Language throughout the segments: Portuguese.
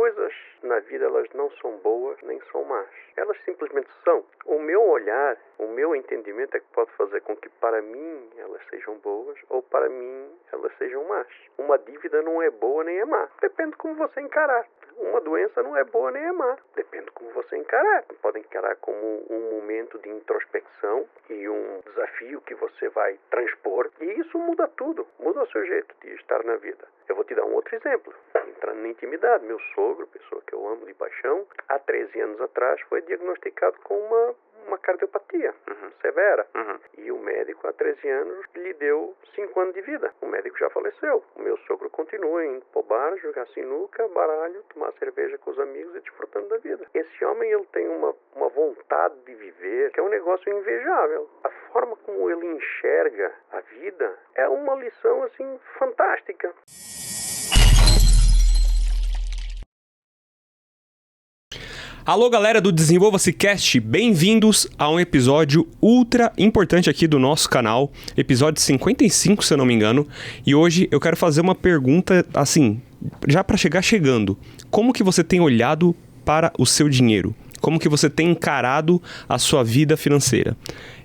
coisas na vida, elas não são boas nem são más. Elas simplesmente são. O meu olhar, o meu entendimento é que pode fazer com que para mim elas sejam boas ou para mim elas sejam más. Uma dívida não é boa nem é má. Depende de como você encarar. Uma doença não é boa nem é má. Depende de como você encarar. Pode encarar como um momento de introspecção e um desafio que você vai transpor. E isso muda tudo. Muda o seu jeito de estar na vida. Eu vou te dar um outro exemplo. Entrando na intimidade, meu sogro, pessoa que eu amo de paixão, há 13 anos atrás foi diagnosticado com uma cardiopatia severa. E o médico, há 13 anos, lhe deu 5 anos de vida. O médico já faleceu. O meu sogro continua indo para o bar, jogar sinuca, baralho, tomar cerveja com os amigos e desfrutando da vida. Esse homem, ele tem uma vontade de viver que é um negócio invejável. A forma como ele enxerga a vida é uma lição, assim, fantástica. Alô, galera do Desenvolva-se Cast, bem-vindos a um episódio ultra importante aqui do nosso canal, episódio 55, se eu não me engano, e hoje eu quero fazer uma pergunta, assim, já para chegando, como que você tem olhado para o seu dinheiro? Como que você tem encarado a sua vida financeira?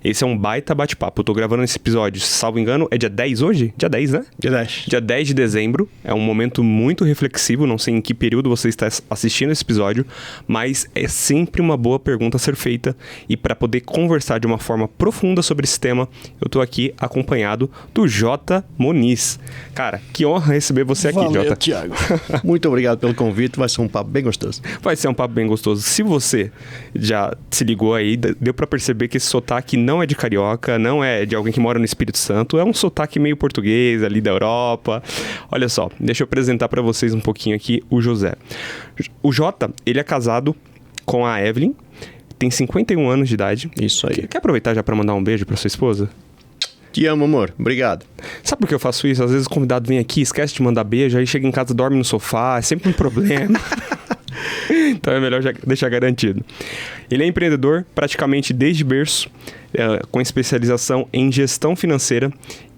Esse é um baita bate-papo. Eu tô gravando esse episódio, salvo engano, é dia 10 hoje? Dia 10, né? Dia 10. Dia 10 de dezembro. É um momento muito reflexivo. Não sei em que período você está assistindo esse episódio, mas é sempre uma boa pergunta a ser feita. E para poder conversar de uma forma profunda sobre esse tema, eu tô aqui acompanhado do Jota Moniz. Cara, que honra receber você aqui, Valeu, Jota. Thiago. Muito obrigado pelo convite. Vai ser um papo bem gostoso. Vai ser um papo bem gostoso. Se você já se ligou aí, deu pra perceber que esse sotaque não é de carioca, não é de alguém que mora no Espírito Santo, é um sotaque meio português ali da Europa. Olha só, deixa eu apresentar pra vocês um pouquinho aqui o José. O Jota, ele é casado com a Evelyn, tem 51 anos de idade. Isso aí. Quer aproveitar já pra mandar um beijo pra sua esposa? Te amo, amor. Obrigado. Sabe por que eu faço isso? Às vezes o convidado vem aqui, esquece de mandar beijo, aí chega em casa, dorme no sofá, é sempre um problema. Então é melhor já deixar garantido. Ele é empreendedor praticamente desde berço, com especialização em gestão financeira,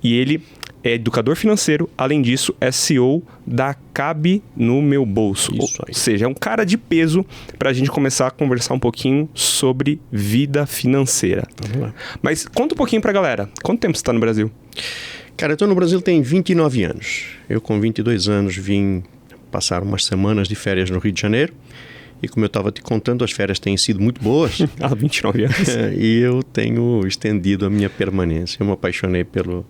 e ele é educador financeiro, além disso é CEO da Cabe no Meu Bolso. Isso aí. Ou seja, é um cara de peso pra gente começar a conversar um pouquinho sobre vida financeira. Vamos lá. Mas conta um pouquinho pra galera, quanto tempo você tá no Brasil? Cara, eu tô no Brasil tem 29 anos. Eu com 22 anos vim passar umas semanas de férias no Rio de Janeiro. E como eu estava te contando, as férias têm sido muito boas. Há 29 anos. E eu tenho estendido a minha permanência. Eu me apaixonei pelo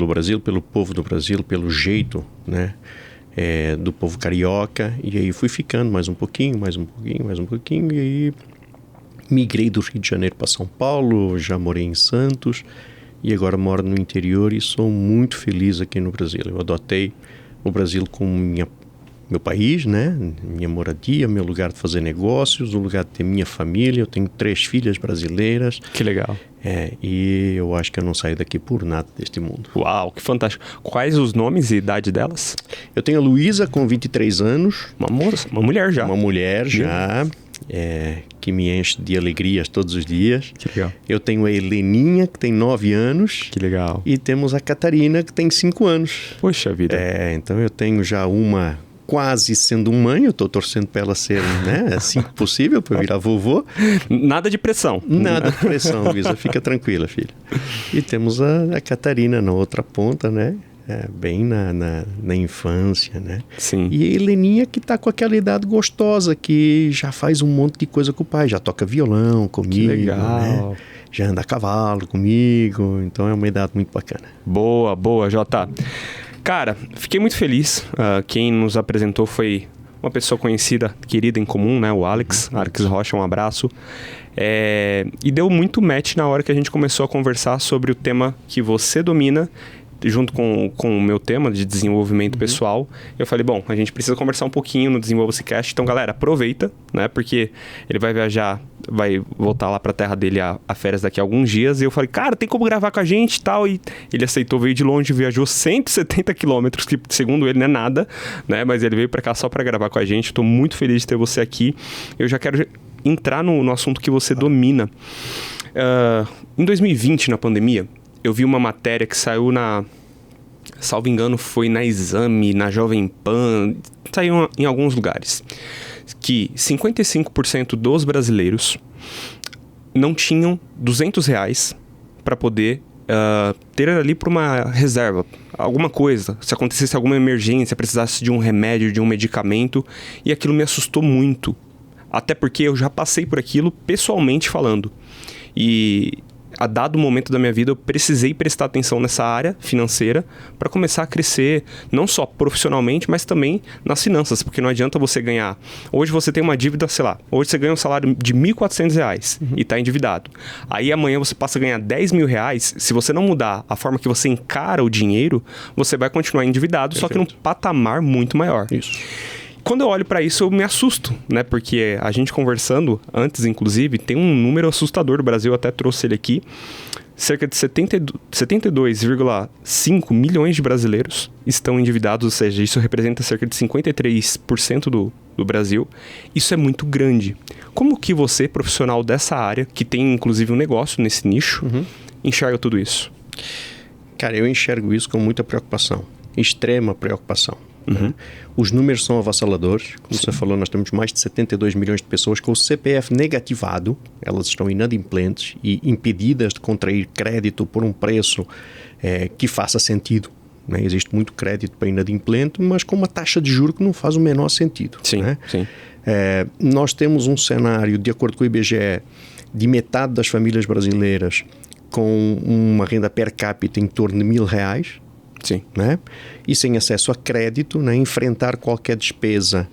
Brasil, pelo povo do Brasil, pelo jeito, né, do povo carioca. E aí fui ficando mais um pouquinho. E aí migrei do Rio de Janeiro para São Paulo, já morei em Santos. E agora moro no interior e sou muito feliz aqui no Brasil. Eu adotei o Brasil como meu país, né? Minha moradia, meu lugar de fazer negócios, o lugar de ter minha família. Eu tenho 3 filhas brasileiras. Que legal. E eu acho que eu não saio daqui por nada deste mundo. Uau, que fantástico. Quais os nomes e idade delas? Eu tenho a Luísa com 23 anos. Uma moça, uma mulher já. Uma mulher já, que me enche de alegrias todos os dias. Que legal. Eu tenho a Heleninha, que tem 9 anos. Que legal. E temos a Catarina, que tem 5 anos. Poxa vida. Então eu tenho já uma quase sendo mãe, eu estou torcendo para ela ser, né, assim que possível, para virar vovô. Nada de pressão. Nada de pressão, Luísa, fica tranquila, filha. E temos a Catarina na outra ponta, né, bem na infância, né. Sim. E a Heleninha que está com aquela idade gostosa, que já faz um monte de coisa com o pai, já toca violão comigo, que legal. Né, já anda a cavalo comigo, então é uma idade muito bacana. Boa, Jota. Cara, fiquei muito feliz. Quem nos apresentou foi uma pessoa conhecida, querida em comum, né? O Alex Rocha, um abraço. E deu muito match na hora que a gente começou a conversar sobre o tema que você domina, junto com o meu tema de desenvolvimento pessoal. Eu falei, bom, a gente precisa conversar um pouquinho no Desenvolva-se Cast. Então, galera, aproveita, né? Porque ele vai viajar, vai voltar lá pra terra dele a férias daqui a alguns dias. E eu falei, cara, tem como gravar com a gente e tal. E ele aceitou, veio de longe, viajou 170 quilômetros, que segundo ele não é nada, né? Mas ele veio pra cá só pra gravar com a gente. Tô muito feliz de ter você aqui. Eu já quero entrar no assunto que você domina. Em 2020, na pandemia, eu vi uma matéria que saiu salvo engano, foi na Exame, na Jovem Pan, saiu em alguns lugares, que 55% dos brasileiros não tinham R$200 para poder ter ali para uma reserva, alguma coisa, se acontecesse alguma emergência, precisasse de um remédio, de um medicamento, e aquilo me assustou muito, até porque eu já passei por aquilo pessoalmente falando, e a dado momento da minha vida eu precisei prestar atenção nessa área financeira para começar a crescer, não só profissionalmente, mas também nas finanças, porque não adianta você ganhar, hoje você tem uma dívida, sei lá, hoje você ganha um salário de R$1.400 e está endividado, aí amanhã você passa a ganhar R$10.000, se você não mudar a forma que você encara o dinheiro, você vai continuar endividado, só que num patamar muito maior. Isso. Quando eu olho para isso, eu me assusto, né? Porque a gente conversando antes, inclusive, tem um número assustador do Brasil, eu até trouxe ele aqui. Cerca de 72,5 milhões de brasileiros estão endividados, ou seja, isso representa cerca de 53% do Brasil. Isso é muito grande. Como que você, profissional dessa área, que tem inclusive um negócio nesse nicho, enxerga tudo isso? Cara, eu enxergo isso com muita preocupação, extrema preocupação. Né? Os números são avassaladores. Como você falou, nós temos mais de 72 milhões de pessoas com o CPF negativado. Elas estão inadimplentes e impedidas de contrair crédito por um preço que faça sentido. Né? Existe muito crédito para inadimplente, mas com uma taxa de juros que não faz o menor sentido. Sim, né? sim. Nós temos um cenário, de acordo com o IBGE, de metade das famílias brasileiras com uma renda per capita em torno de R$1.000. Sim. Né? E sem acesso a crédito, né? Enfrentar qualquer despesa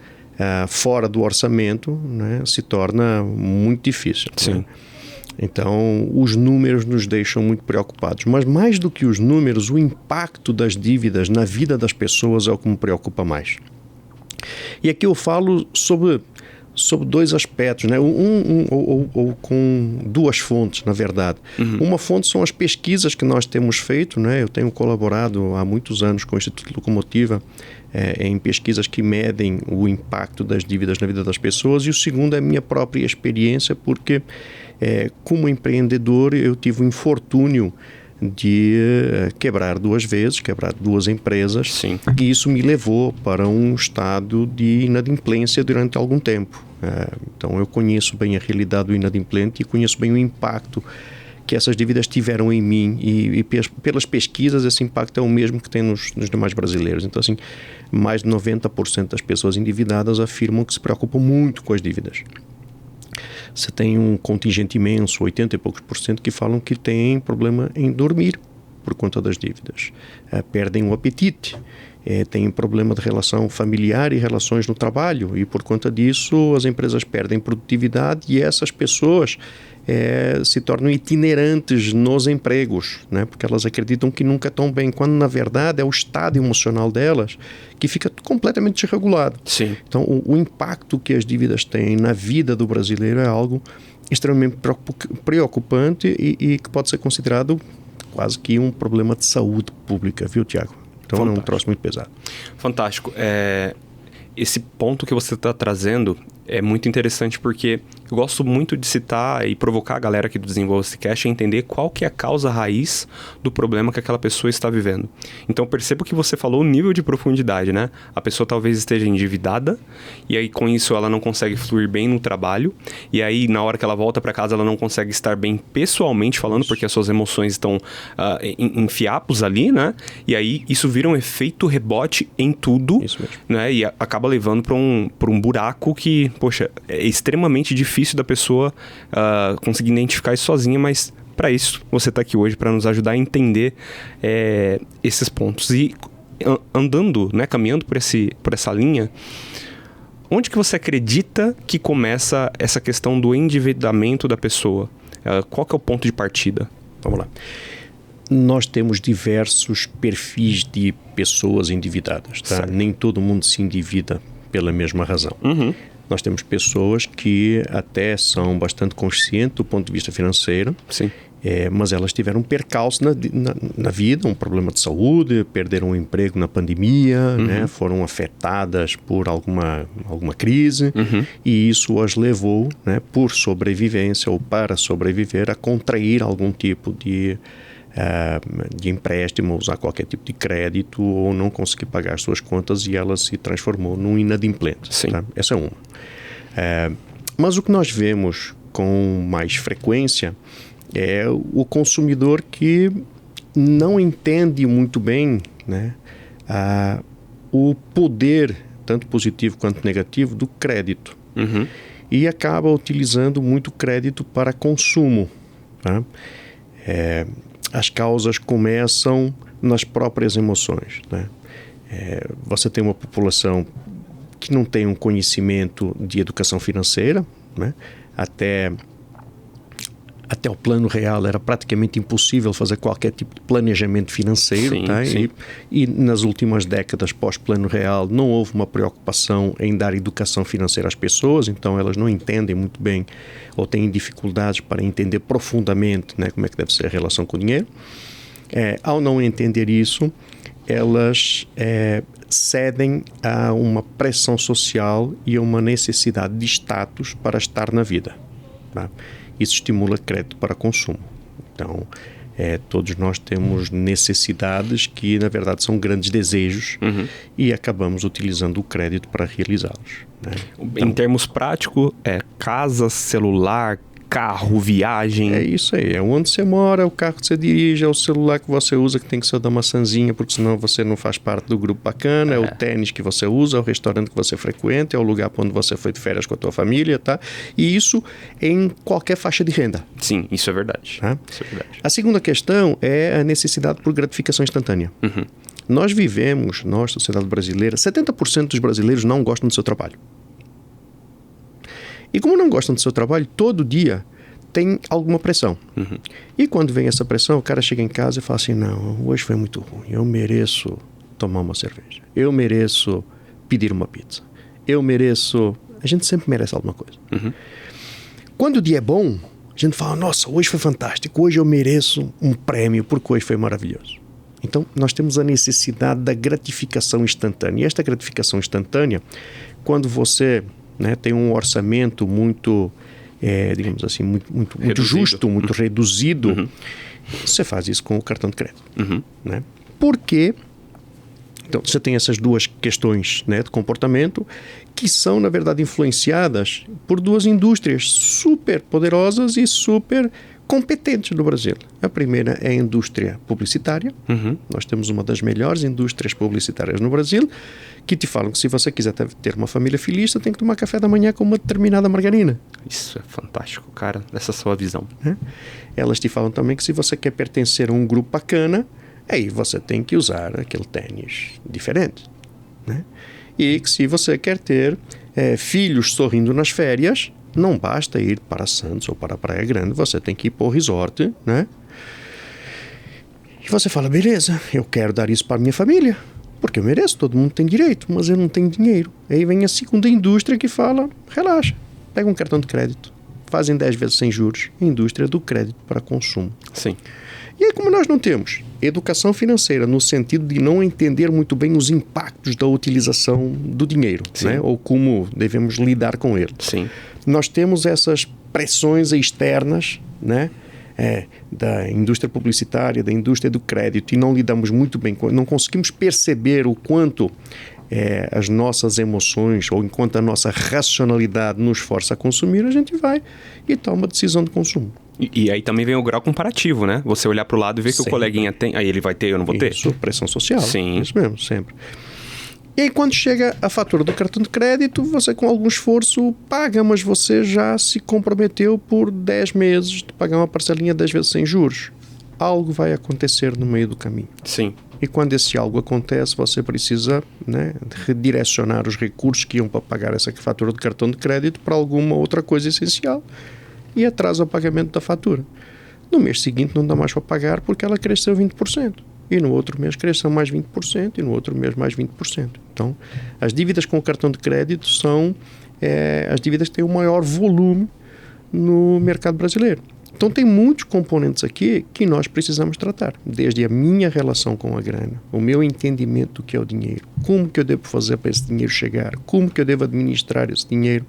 fora do orçamento, né? Se torna muito difícil. Sim. Né? Então, os números nos deixam muito preocupados. Mas mais do que os números, o impacto das dívidas na vida das pessoas é o que me preocupa mais. E aqui eu falo sobre dois aspectos, né? Ou com duas fontes, na verdade. Uma fonte são as pesquisas que nós temos feito, né? Eu tenho colaborado há muitos anos com o Instituto Locomotiva em pesquisas que medem o impacto das dívidas na vida das pessoas, e o segundo é a minha própria experiência, porque como empreendedor eu tive o infortúnio de quebrar duas empresas. Sim. E isso me levou para um estado de inadimplência durante algum tempo. Então eu conheço bem a realidade do inadimplente e conheço bem o impacto que essas dívidas tiveram em mim, e pelas pesquisas esse impacto é o mesmo que tem nos demais brasileiros. Então assim, mais de 90% das pessoas endividadas afirmam que se preocupam muito com as dívidas. Você tem um contingente imenso, 80 e poucos %, que falam que têm problema em dormir por conta das dívidas. Perdem o apetite, têm problema de relação familiar e relações no trabalho, e por conta disso as empresas perdem produtividade, e essas pessoas se tornam itinerantes nos empregos, né? Porque elas acreditam que nunca estão bem, quando na verdade é o estado emocional delas que fica completamente desregulado. Sim. Então o impacto que as dívidas têm na vida do brasileiro é algo extremamente preocupante e que pode ser considerado quase que um problema de saúde pública, viu, Tiago? Então Fantástico. É um troço muito pesado. Fantástico. Esse ponto que você está trazendo é muito interessante, porque eu gosto muito de citar e provocar a galera que desenvolve esse cast a entender qual que é a causa raiz do problema que aquela pessoa está vivendo. Então perceba que você falou o nível de profundidade, né? A pessoa talvez esteja endividada, e aí com isso ela não consegue fluir bem no trabalho, e aí na hora que ela volta para casa ela não consegue estar bem pessoalmente falando, porque as suas emoções estão em fiapos ali, né? E aí isso vira um efeito rebote em tudo, isso mesmo. Né? E acaba levando para um buraco que, poxa, é extremamente difícil da pessoa conseguir identificar isso sozinha, mas para isso você está aqui hoje para nos ajudar a entender esses pontos. E andando, né, caminhando por essa linha, onde que você acredita que começa essa questão do endividamento da pessoa? Qual que é o ponto de partida? Vamos lá. Nós temos diversos perfis de pessoas endividadas, tá? Nem todo mundo se endivida pela mesma razão. Nós temos pessoas que até são bastante conscientes do ponto de vista financeiro, sim, mas elas tiveram um percalço na vida, um problema de saúde, perderam o emprego na pandemia, né? Foram afetadas por alguma crise, e isso as levou, né, por sobrevivência ou para sobreviver, a contrair algum tipo de de empréstimo, usar qualquer tipo de crédito ou não conseguir pagar as suas contas e ela se transformou num inadimplente. Sim. Tá? Essa é uma. Mas o que nós vemos com mais frequência é o consumidor que não entende muito bem, né, o poder, tanto positivo quanto negativo, do crédito. Uhum. E acaba utilizando muito crédito para consumo. Tá? As causas começam nas próprias emoções. Né? Você tem uma população que não tem um conhecimento de educação financeira, né? Até o Plano Real era praticamente impossível fazer qualquer tipo de planejamento financeiro. Sim, tá? sim. E nas últimas décadas pós-Plano Real não houve uma preocupação em dar educação financeira às pessoas, então elas não entendem muito bem ou têm dificuldades para entender profundamente, né, como é que deve ser a relação com o dinheiro. Ao não entender isso, elas cedem a uma pressão social e a uma necessidade de status para estar na vida. Tá? Isso estimula crédito para consumo. Então, todos nós temos necessidades que, na verdade, são grandes desejos e acabamos utilizando o crédito para realizá-los. Né? Então, em termos práticos, casa, celular, carro, viagem. É isso aí. É onde você mora, o carro que você dirige, é o celular que você usa, que tem que ser da maçãzinha, porque senão você não faz parte do grupo bacana, é o tênis que você usa, é o restaurante que você frequenta, é o lugar para onde você foi de férias com a tua família, tá? E isso em qualquer faixa de renda. Sim, isso é verdade. Tá? Isso é verdade. A segunda questão é a necessidade por gratificação instantânea. Nós vivemos, nós, sociedade brasileira, 70% dos brasileiros não gostam do seu trabalho. E como não gostam do seu trabalho, todo dia tem alguma pressão. E quando vem essa pressão, o cara chega em casa e fala assim, não, hoje foi muito ruim, eu mereço tomar uma cerveja, eu mereço pedir uma pizza, eu mereço... A gente sempre merece alguma coisa. Quando o dia é bom, a gente fala, nossa, hoje foi fantástico, hoje eu mereço um prêmio porque hoje foi maravilhoso. Então, nós temos a necessidade da gratificação instantânea. E esta gratificação instantânea, quando você... né, tem um orçamento muito, digamos assim, muito justo, muito reduzido, você faz isso com o cartão de crédito. Né? Porque, então, você tem essas duas questões, né, de comportamento que são, na verdade, influenciadas por duas indústrias super poderosas e super competentes no Brasil. A primeira é a indústria publicitária. Nós temos uma das melhores indústrias publicitárias no Brasil, que te falam que se você quiser ter uma família feliz, você tem que tomar café da manhã com uma determinada margarina. Isso é fantástico, cara, essa sua visão. Elas te falam também que se você quer pertencer a um grupo bacana, aí você tem que usar aquele tênis diferente. Né? E que se você quer ter filhos sorrindo nas férias, não basta ir para Santos ou para a Praia Grande, você tem que ir para o resort, né? E você fala, beleza, eu quero dar isso para a minha família, porque eu mereço, todo mundo tem direito, mas eu não tenho dinheiro. Aí vem a segunda indústria que fala, relaxa, pega um cartão de crédito, fazem 10 vezes sem juros, indústria do crédito para consumo. Sim. E aí, como nós não temos educação financeira no sentido de não entender muito bem os impactos da utilização do dinheiro, né? Ou como devemos lidar com ele. Sim. Nós temos essas pressões externas, né? Da indústria publicitária, da indústria do crédito, e não lidamos muito bem, não conseguimos perceber o quanto as nossas emoções ou enquanto a nossa racionalidade nos força a consumir, a gente vai e toma decisão de consumo. E aí também vem o grau comparativo, né? Você olhar para o lado e ver que o coleguinha tem, aí ele vai ter, eu não vou ter. Isso, pressão social. Sim. Isso mesmo, sempre. E aí quando chega a fatura do cartão de crédito, você com algum esforço paga, mas você já se comprometeu por 10 meses de pagar uma parcelinha 10 vezes sem juros. Algo vai acontecer no meio do caminho. Sim. E quando esse algo acontece, você precisa, né, redirecionar os recursos que iam para pagar essa fatura do cartão de crédito para alguma outra coisa essencial e atrasa o pagamento da fatura. No mês seguinte não dá mais para pagar porque ela cresceu 20%. E no outro mês cresceu mais 20%, e no outro mês mais 20%. Então, as dívidas com o cartão de crédito são as dívidas que têm o maior volume no mercado brasileiro. Então tem muitos componentes aqui que nós precisamos tratar, desde a minha relação com a grana, o meu entendimento do que é o dinheiro, como que eu devo fazer para esse dinheiro chegar, como que eu devo administrar esse dinheiro,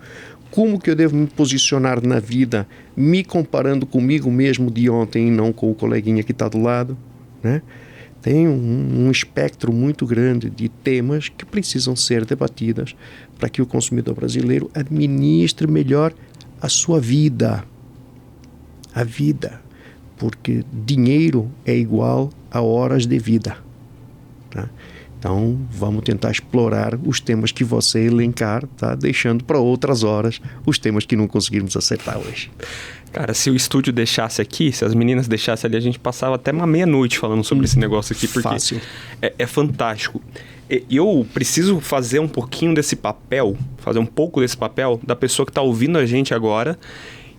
como que eu devo me posicionar na vida, me comparando comigo mesmo de ontem e não com o coleguinha que está do lado, né? Tem um espectro muito grande de temas que precisam ser debatidas para que o consumidor brasileiro administre melhor a sua vida. A vida. Porque dinheiro é igual a horas de vida. Tá? Então, vamos tentar explorar os temas que você elencar, tá? Deixando para outras horas os temas que não conseguimos acertar hoje. Cara, se o estúdio deixasse aqui, se as meninas deixassem ali, a gente passava até uma meia-noite falando sobre esse negócio aqui, porque fácil. É fantástico. Eu preciso fazer um pouquinho desse papel, fazer um pouco desse papel da pessoa que está ouvindo a gente agora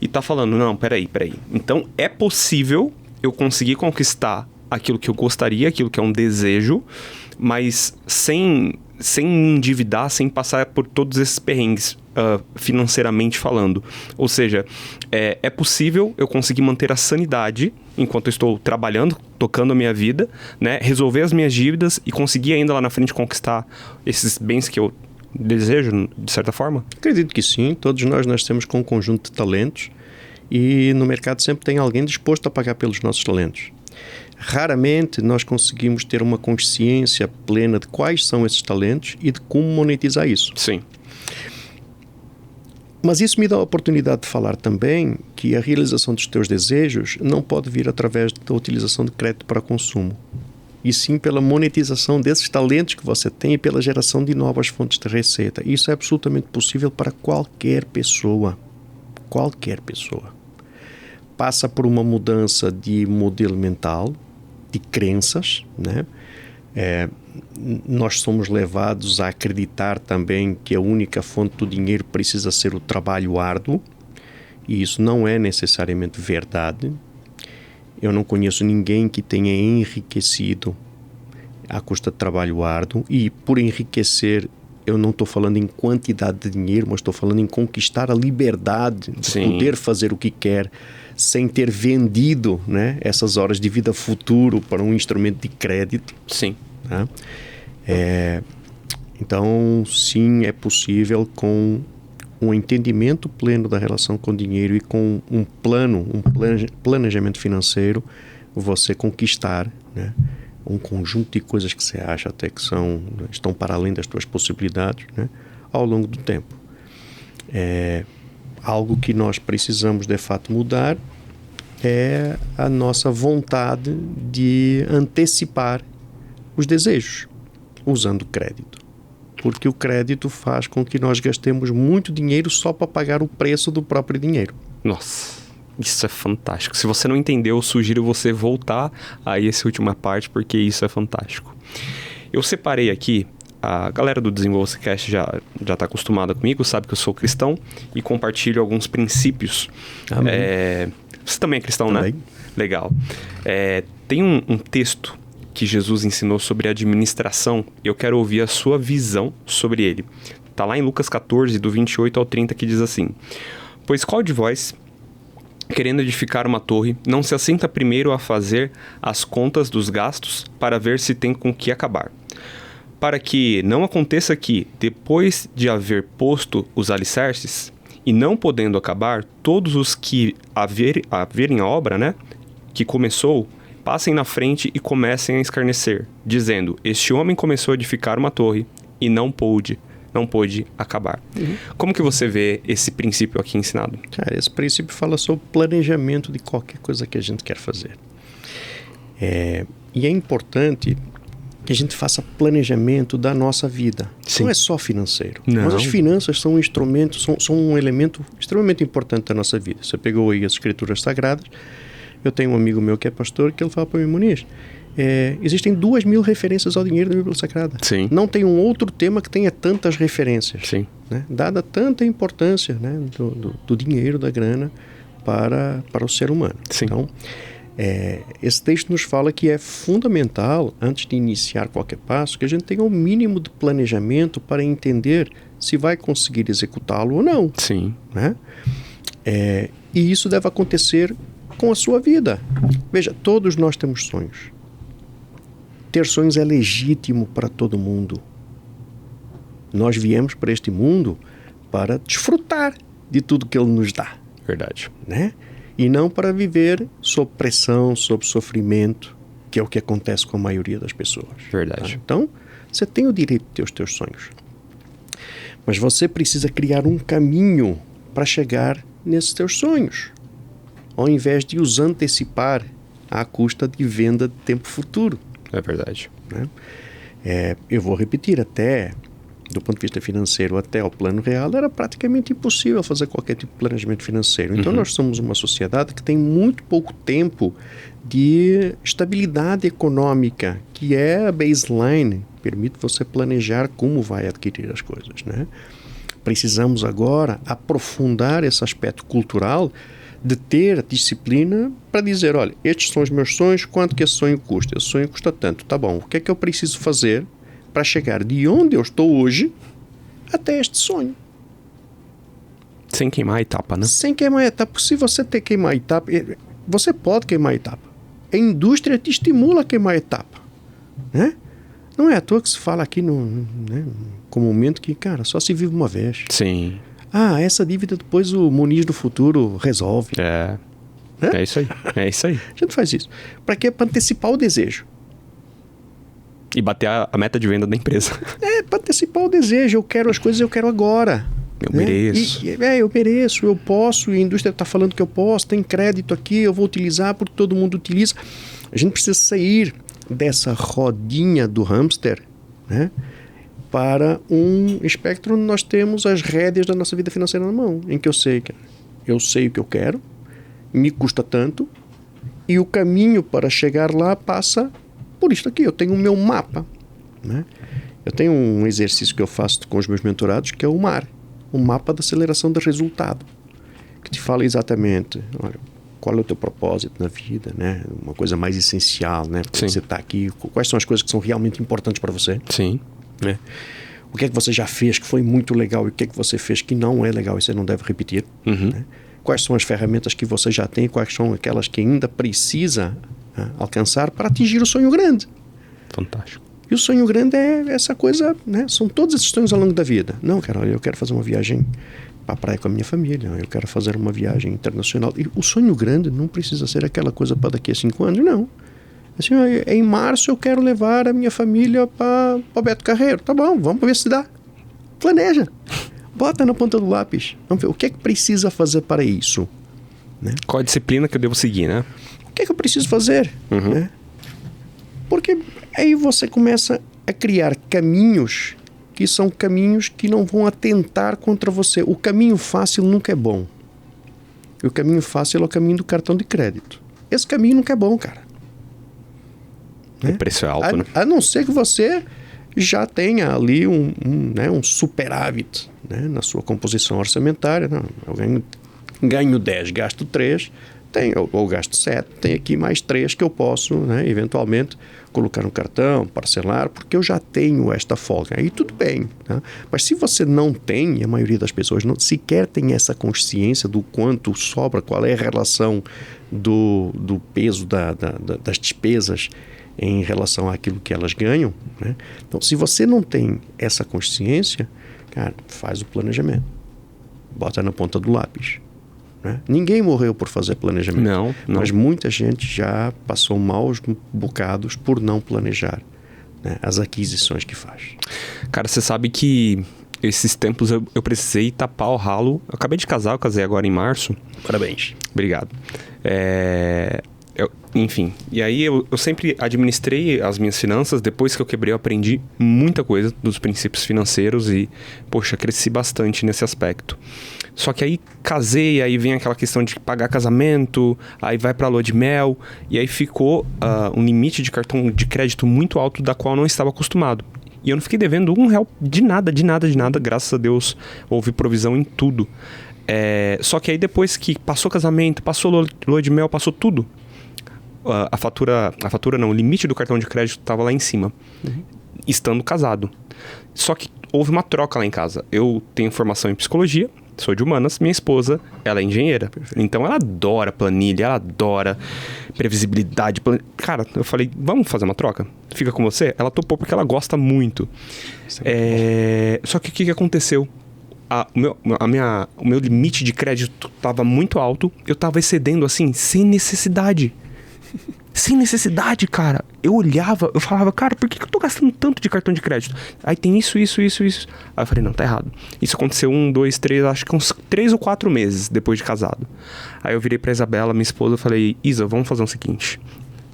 e está falando, não, peraí. Então, é possível eu conseguir conquistar aquilo que eu gostaria, aquilo que é um desejo, mas sem me endividar, sem passar por todos esses perrengues, financeiramente falando. Ou seja, é possível eu conseguir manter a sanidade enquanto eu estou trabalhando, tocando a minha vida, né? Resolver as minhas dívidas e conseguir ainda lá na frente conquistar esses bens que eu desejo, de certa forma? Acredito que sim. Todos nós temos com um conjunto de talentos e no mercado sempre tem alguém disposto a pagar pelos nossos talentos. Raramente nós conseguimos ter uma consciência plena de quais são esses talentos e de como monetizar isso. Sim. Mas isso me dá a oportunidade de falar também que a realização dos teus desejos não pode vir através da utilização de crédito para consumo, e sim pela monetização desses talentos que você tem e pela geração de novas fontes de receita. Isso é absolutamente possível para qualquer pessoa. Qualquer pessoa. Passa por uma mudança de modelo mental, de crenças, né? Nós somos levados a acreditar também que a única fonte do dinheiro precisa ser o trabalho árduo, e isso não é necessariamente verdade. Eu não conheço ninguém que tenha enriquecido à custa de trabalho árduo, e por enriquecer eu não estou falando em quantidade de dinheiro, mas estou falando em conquistar a liberdade de poder fazer o que quer sem ter vendido, né, essas horas de vida futuro para um instrumento de crédito. Sim. Tá? Então, sim, é possível com um entendimento pleno da relação com o dinheiro e com um planejamento financeiro, você conquistar, né, um conjunto de coisas que você acha até que estão para além das suas possibilidades, né, ao longo do tempo. Algo que nós precisamos de fato mudar é a nossa vontade de antecipar os desejos usando crédito, porque o crédito faz com que nós gastemos muito dinheiro só para pagar o preço do próprio dinheiro. Nossa, isso é fantástico. Se você não entendeu, eu sugiro você voltar a essa última parte, porque isso é fantástico. Eu separei aqui, a galera do Desenvolva-se Cast já está acostumada comigo, sabe que eu sou cristão e compartilho alguns princípios. Você também é cristão, também, né? Legal. Tem um texto que Jesus ensinou sobre administração, e eu quero ouvir a sua visão sobre ele. Está lá em Lucas 14, do 28 ao 30, que diz assim: Pois qual de vós, querendo edificar uma torre, não se assenta primeiro a fazer as contas dos gastos para ver se tem com que acabar? Para que não aconteça que, depois de haver posto os alicerces, e não podendo acabar, todos os que verem a obra, né, que começou, passem na frente e comecem a escarnecer, dizendo: Este homem começou a edificar uma torre e não pôde acabar. Como que você vê esse princípio aqui ensinado? Cara, esse princípio fala sobre planejamento de qualquer coisa que a gente quer fazer. E é importante que a gente faça planejamento da nossa vida. Sim. Não é só financeiro. Não. Mas as finanças são um instrumento, são um elemento extremamente importante da nossa vida. Você pegou aí as escrituras sagradas. Eu tenho um amigo meu que é pastor, que ele fala para mim: Muniz, existem 2.000 referências ao dinheiro da Bíblia Sagrada. Sim. Não tem um outro tema que tenha tantas referências. Sim. Né? Dada tanta importância, né, do dinheiro, da grana para o ser humano. Sim. Então, esse texto nos fala que é fundamental, antes de iniciar qualquer passo, que a gente tenha um mínimo de planejamento para entender se vai conseguir executá-lo ou não. Sim. Né? E isso deve acontecer com a sua vida. Veja, todos nós temos sonhos. Ter sonhos é legítimo para todo mundo. Nós viemos para este mundo para desfrutar de tudo que ele nos dá. Verdade. Né? E não para viver sob pressão, sob sofrimento, que é o que acontece com a maioria das pessoas. Verdade. Tá? Então, você tem o direito de ter os teus sonhos. Mas você precisa criar um caminho para chegar nesses teus sonhos, ao invés de os antecipar à custa de venda de tempo futuro. É verdade. Né? Eu vou repetir, até do ponto de vista financeiro, até o plano real, era praticamente impossível fazer qualquer tipo de planejamento financeiro. Então, nós somos uma sociedade que tem muito pouco tempo de estabilidade econômica, que é a baseline, permite você planejar como vai adquirir as coisas, né? Precisamos agora aprofundar esse aspecto cultural de ter a disciplina para dizer, olha, estes são os meus sonhos, quanto que esse sonho custa? Esse sonho custa tanto, tá bom, o que é que eu preciso fazer para chegar de onde eu estou hoje até este sonho? Sem queimar a etapa, né? Sem queimar a etapa. Se você ter queimar a etapa, você pode queimar a etapa. A indústria te estimula a queimar a etapa, né? Não é à toa que se fala aqui né, comumente que, cara, só se vive uma vez. Sim. Essa dívida depois o Muniz do futuro resolve. É isso aí. É isso aí. A gente faz isso. Para quê? Para antecipar o desejo. E bater a meta de venda da empresa. Para antecipar o desejo. Eu quero as coisas, eu quero agora. Eu mereço. Eu mereço, eu posso, e a indústria está falando que eu posso, tem crédito aqui, eu vou utilizar porque todo mundo utiliza. A gente precisa sair dessa rodinha do hamster, né, para um espectro onde nós temos as rédeas da nossa vida financeira na mão, em que eu sei o que eu quero, me custa tanto, e o caminho para chegar lá passa por isto aqui. Eu tenho o meu mapa, né? Eu tenho um exercício que eu faço com os meus mentorados, que é o MAR, o mapa da aceleração do resultado, que te fala exatamente, olha, qual é o teu propósito na vida, né? Uma coisa mais essencial, né? Porque você está aqui, quais são as coisas que são realmente importantes para você? Sim. Né? O que é que você já fez que foi muito legal e o que é que você fez que não é legal e você não deve repetir? Né? Quais são as ferramentas que você já tem, quais são aquelas que ainda precisa alcançar para atingir o sonho grande? Fantástico. E o sonho grande é essa coisa, né? São todos esses sonhos ao longo da vida. Não, cara, eu quero fazer uma viagem para a praia com a minha família, eu quero fazer uma viagem internacional. E o sonho grande não precisa ser aquela coisa para daqui a 5 anos, não. Assim, em março eu quero levar a minha família para Beto Carreiro. Tá bom, vamos ver se dá. Planeja. Bota na ponta do lápis. Vamos ver o que é que precisa fazer para isso. Né? Qual a disciplina que eu devo seguir, né? O que é que eu preciso fazer? Né? Porque aí você começa a criar caminhos que são caminhos que não vão atentar contra você. O caminho fácil nunca é bom. E o caminho fácil é o caminho do cartão de crédito. Esse caminho nunca é bom, cara. Né? O preço é alto, né? A não ser que você já tenha ali um superávit, né, na sua composição orçamentária. Não, eu ganho 10, gasto 3, ou gasto 7, tem aqui mais 3 que eu posso, né, eventualmente colocar no cartão, parcelar, porque eu já tenho esta folga. Aí tudo bem. Tá? Mas se você não tem, e a maioria das pessoas não sequer tem essa consciência do quanto sobra, qual é a relação do peso das despesas em relação àquilo que elas ganham, né? Então, se você não tem essa consciência, cara, faz o planejamento. Bota na ponta do lápis. Né? Ninguém morreu por fazer planejamento. Não. Mas muita gente já passou maus bocados por não planejar, né, as aquisições que faz. Cara, você sabe que esses tempos eu precisei tapar o ralo. Eu acabei de casar, eu casei agora em março. Parabéns. Obrigado. Enfim, e aí eu sempre administrei as minhas finanças. Depois que eu quebrei, eu aprendi muita coisa dos princípios financeiros e, poxa, cresci bastante nesse aspecto. Só que aí casei, aí vem aquela questão de pagar casamento, aí vai pra lua de mel, e aí ficou um limite de cartão de crédito muito alto da qual eu não estava acostumado. E eu não fiquei devendo R$1 de nada, graças a Deus houve provisão em tudo. Só que aí depois que passou casamento, passou lua de mel, passou tudo, a fatura não, o limite do cartão de crédito estava lá em cima, estando casado. Só que houve uma troca lá em casa. Eu tenho formação em psicologia Sou de humanas, minha esposa, ela é engenheira. Então ela adora planilha, ela adora previsibilidade. Cara, eu falei, vamos fazer uma troca? Fica com você? Ela topou porque ela gosta muito. Só que o que aconteceu? O meu limite de crédito estava muito alto. Eu estava excedendo assim, sem necessidade. Sem necessidade, cara. Eu olhava, eu falava, cara, por que eu tô gastando tanto de cartão de crédito? Aí tem isso. Aí eu falei, não, tá errado. Isso aconteceu 1, 2, 3, acho que uns 3 ou 4 meses depois de casado. Aí eu virei pra Isabela, minha esposa, eu falei, Isa, vamos fazer o seguinte.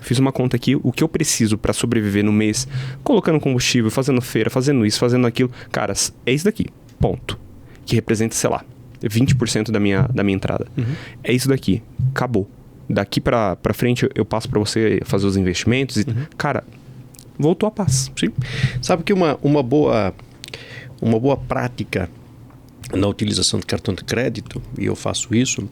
Fiz uma conta aqui, o que eu preciso pra sobreviver no mês, colocando combustível, fazendo feira, fazendo isso, fazendo aquilo. Cara, é isso daqui, ponto. Que representa, sei lá, 20% da minha entrada. É isso daqui, acabou. Daqui pra frente eu passo pra você fazer os investimentos. Cara, voltou a paz. Sim. Sabe que uma boa prática na utilização de cartão de crédito, e eu faço isso,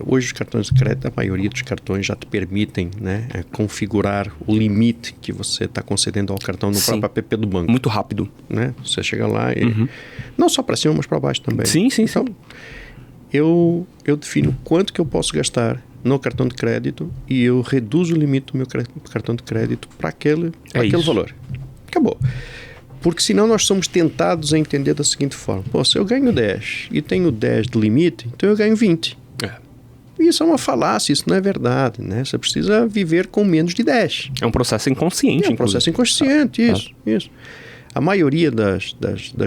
hoje os cartões de crédito, a maioria dos cartões já te permitem, né, configurar o limite que você está concedendo ao cartão no próprio app do banco. Muito rápido. Né? Você chega lá e... Não só para cima, mas para baixo também. Sim. Então, eu defino quanto que eu posso gastar no cartão de crédito e eu reduzo o limite do meu cartão de crédito para aquele valor. Acabou. Porque senão nós somos tentados a entender da seguinte forma. Pô, se eu ganho 10 e tenho 10 de limite, então eu ganho 20. Isso é uma falácia, isso não é verdade, né? Você precisa viver com menos de 10. É um processo inconsciente, processo inconsciente, isso. A maioria das